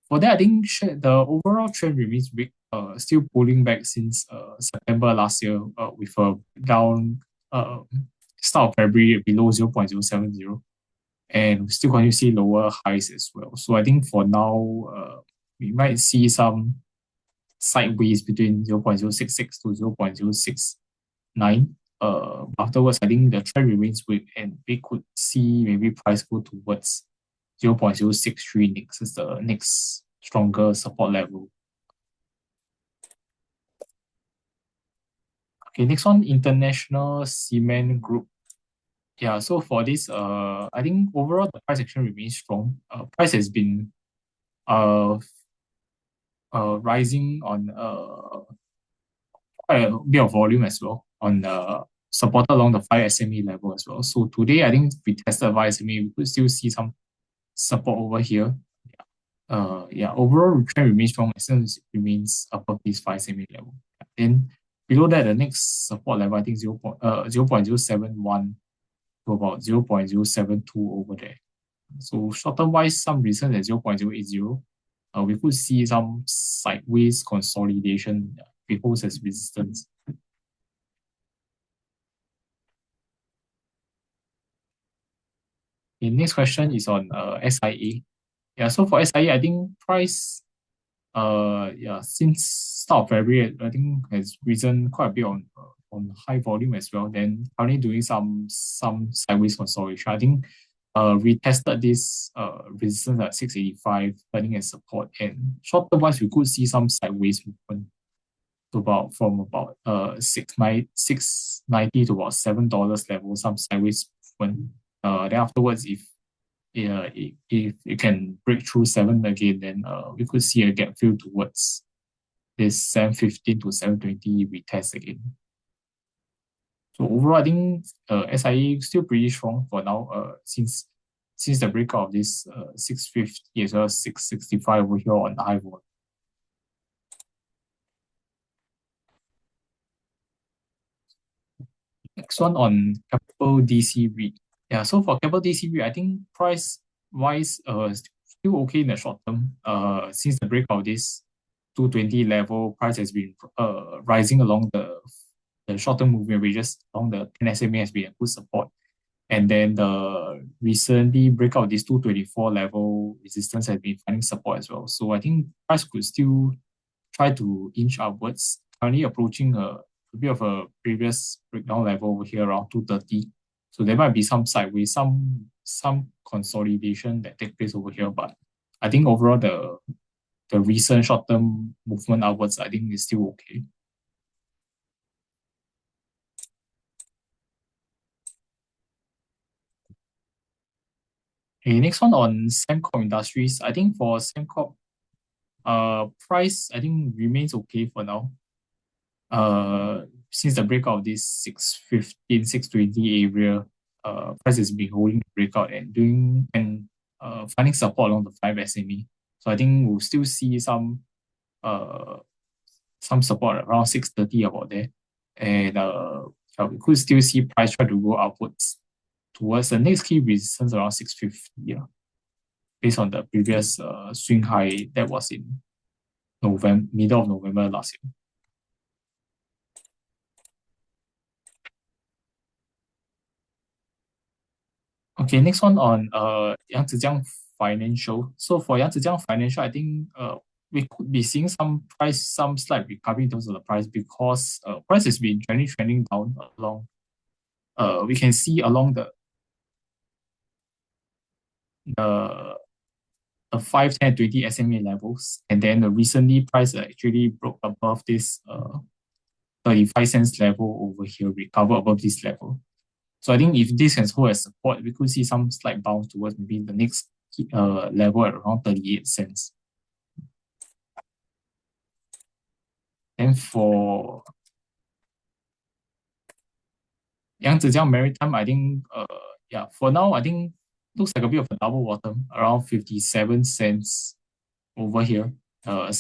For that, I think the overall trend remains weak, still pulling back since September last year with a down start of February below 0.070, and still continue to see lower highs as well. So I think for now, we might see some sideways between 0.066 to 0.069. Afterwards, I think the trend remains weak, and we could see maybe price go towards 0.063 next is the next stronger support level. Okay, next one, International Cement Group. Yeah, so for this, I think overall the price action remains strong. Price has been rising on quite a bit of volume as well, on supported along the 5 SME level as well. So today, I think we tested 5 SME, we could still see some support over here. Yeah. overall trend remains strong as long as it remains above this 5 SMA level. Then below that, the next support level, I think 0.071 to about 0.072 over there. So short term wise, some resistance at 0.080. We could see some sideways consolidation beholds as resistance. The next question is on SIA. Yeah, so for SIA, I think price since start of February, I think has risen quite a bit on high volume as well. Then currently doing some sideways consolidation. I think we tested this resistance at 685, turning as support, and short term wise we could see some sideways movement to from about 690 to about $7 level, some sideways movement. Then afterwards, if it can break through 7 again, then we could see a gap fill towards this 715 to 720 retest again. So overall, I think SIA still pretty strong for now. Since the breakout of this 650 as well as 665 over here on the high volume. Next one on Capital DC REIT. Yeah, so for Capital DC REIT, I think price wise still okay in the short term. Since the breakout of this 220 level, price has been rising along the short-term moving averages along the 10 SMA has been a good support. And then the recently breakout of this 224 level resistance has been finding support as well. So I think price could still try to inch upwards, currently approaching a bit of a previous breakdown level over here around 230. So there might be some sideways, some consolidation that take place over here. But I think overall the recent short-term movement upwards, I think is still okay. Okay, next one on Sembcorp Industries. I think for Sembcorp, price I think remains okay for now. Since the breakout of this 615, 620 area, price has been holding the breakout and finding support along the 5 SMA. So I think we'll still see some support around 630 about there. And we could still see price try to go upwards towards the next key resistance around 650, based on the previous swing high that was in middle of November last year. Okay, next one on Yangzijiang Financial. So for Yangzijiang Financial, I think we could be seeing some slight recovery in terms of the price because price has been trending down along. We can see along the 5, 10, 20 SMA levels, and then recently price actually broke above this 35 cents level over here, recover above this level. So I think if this can hold as support, we could see some slight bounce towards maybe the next level at around 38 cents. And for Yangzijiang Maritime, I think for now I think looks like a bit of a double bottom around 57 cents over here. I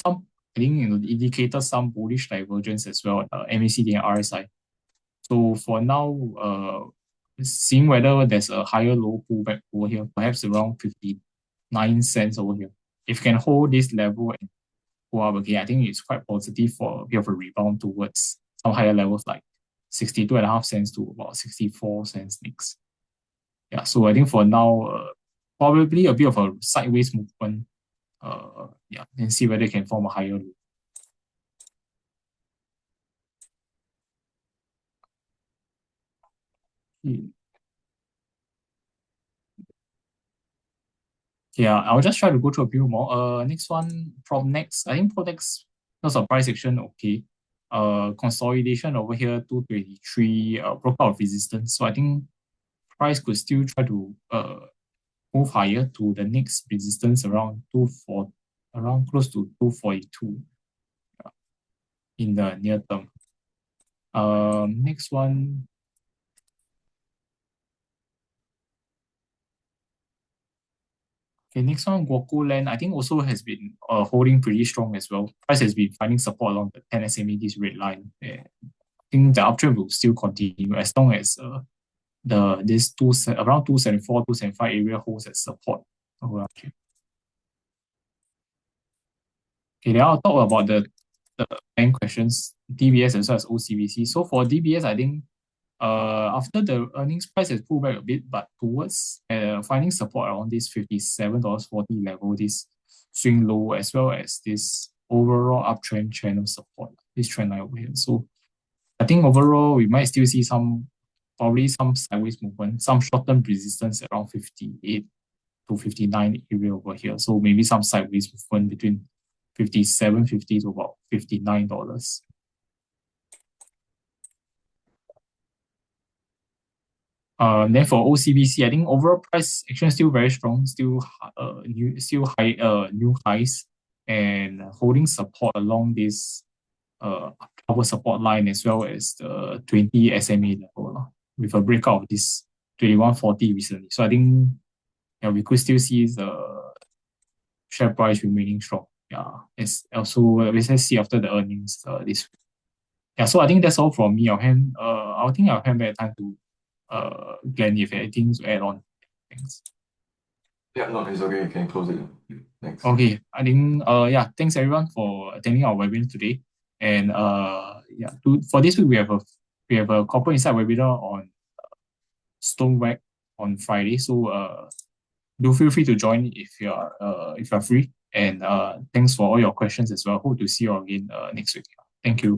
think indicated some bullish divergence as well, MACD and RSI. So for now, seeing whether there's a higher low pullback over here, perhaps around 59 cents over here. If you can hold this level and go up again, I think it's quite positive for a bit of a rebound towards some higher levels like 62.5 cents to about 64 cents next. Yeah, so I think for now, probably a bit of a sideways movement. And see whether it can form a higher low. Yeah, I'll just try to go through a few more. Next one, Propnex. I think Propnex, because of price action, okay. Consolidation over here, 223, broke out of resistance. So I think price could still try to move higher to the next resistance around close to 242 in the near term. Next one. Okay, next one, Guoku Land, I think also has been holding pretty strong as well. Price has been finding support along the 10 SMA, this red line. I think the uptrend will still continue as long as this around 274, 275 area holds as support. Okay, then I'll talk about the main questions, DBS as well as OCBC. So for DBS, I think after the earnings price has pulled back a bit, but towards finding support around this $57.40 level, this swing low, as well as this overall uptrend channel support, this trend line over here. So I think overall we might still see probably some sideways movement, some short-term resistance around 58 to 59 area over here. So maybe some sideways movement between $57.50 to about $59. Then for OCBC, I think overall price action still very strong, still new highs, and holding support along this upper support line as well as the 20 SMA level with a breakout of this 2140 recently. So I think we could still see the share price remaining strong. It's also let's see after the earnings this week. So I think that's all from me. I'll hand back time to Glenn if anything to add on. Thanks. Yeah, no, it's okay. You can close it. Thanks. Okay, I think thanks everyone for attending our webinar today. And for this week we have a corporate insight webinar on Stonewag on Friday. So do feel free to join if you're free. And thanks for all your questions as well. Hope to see you again next week. Thank you.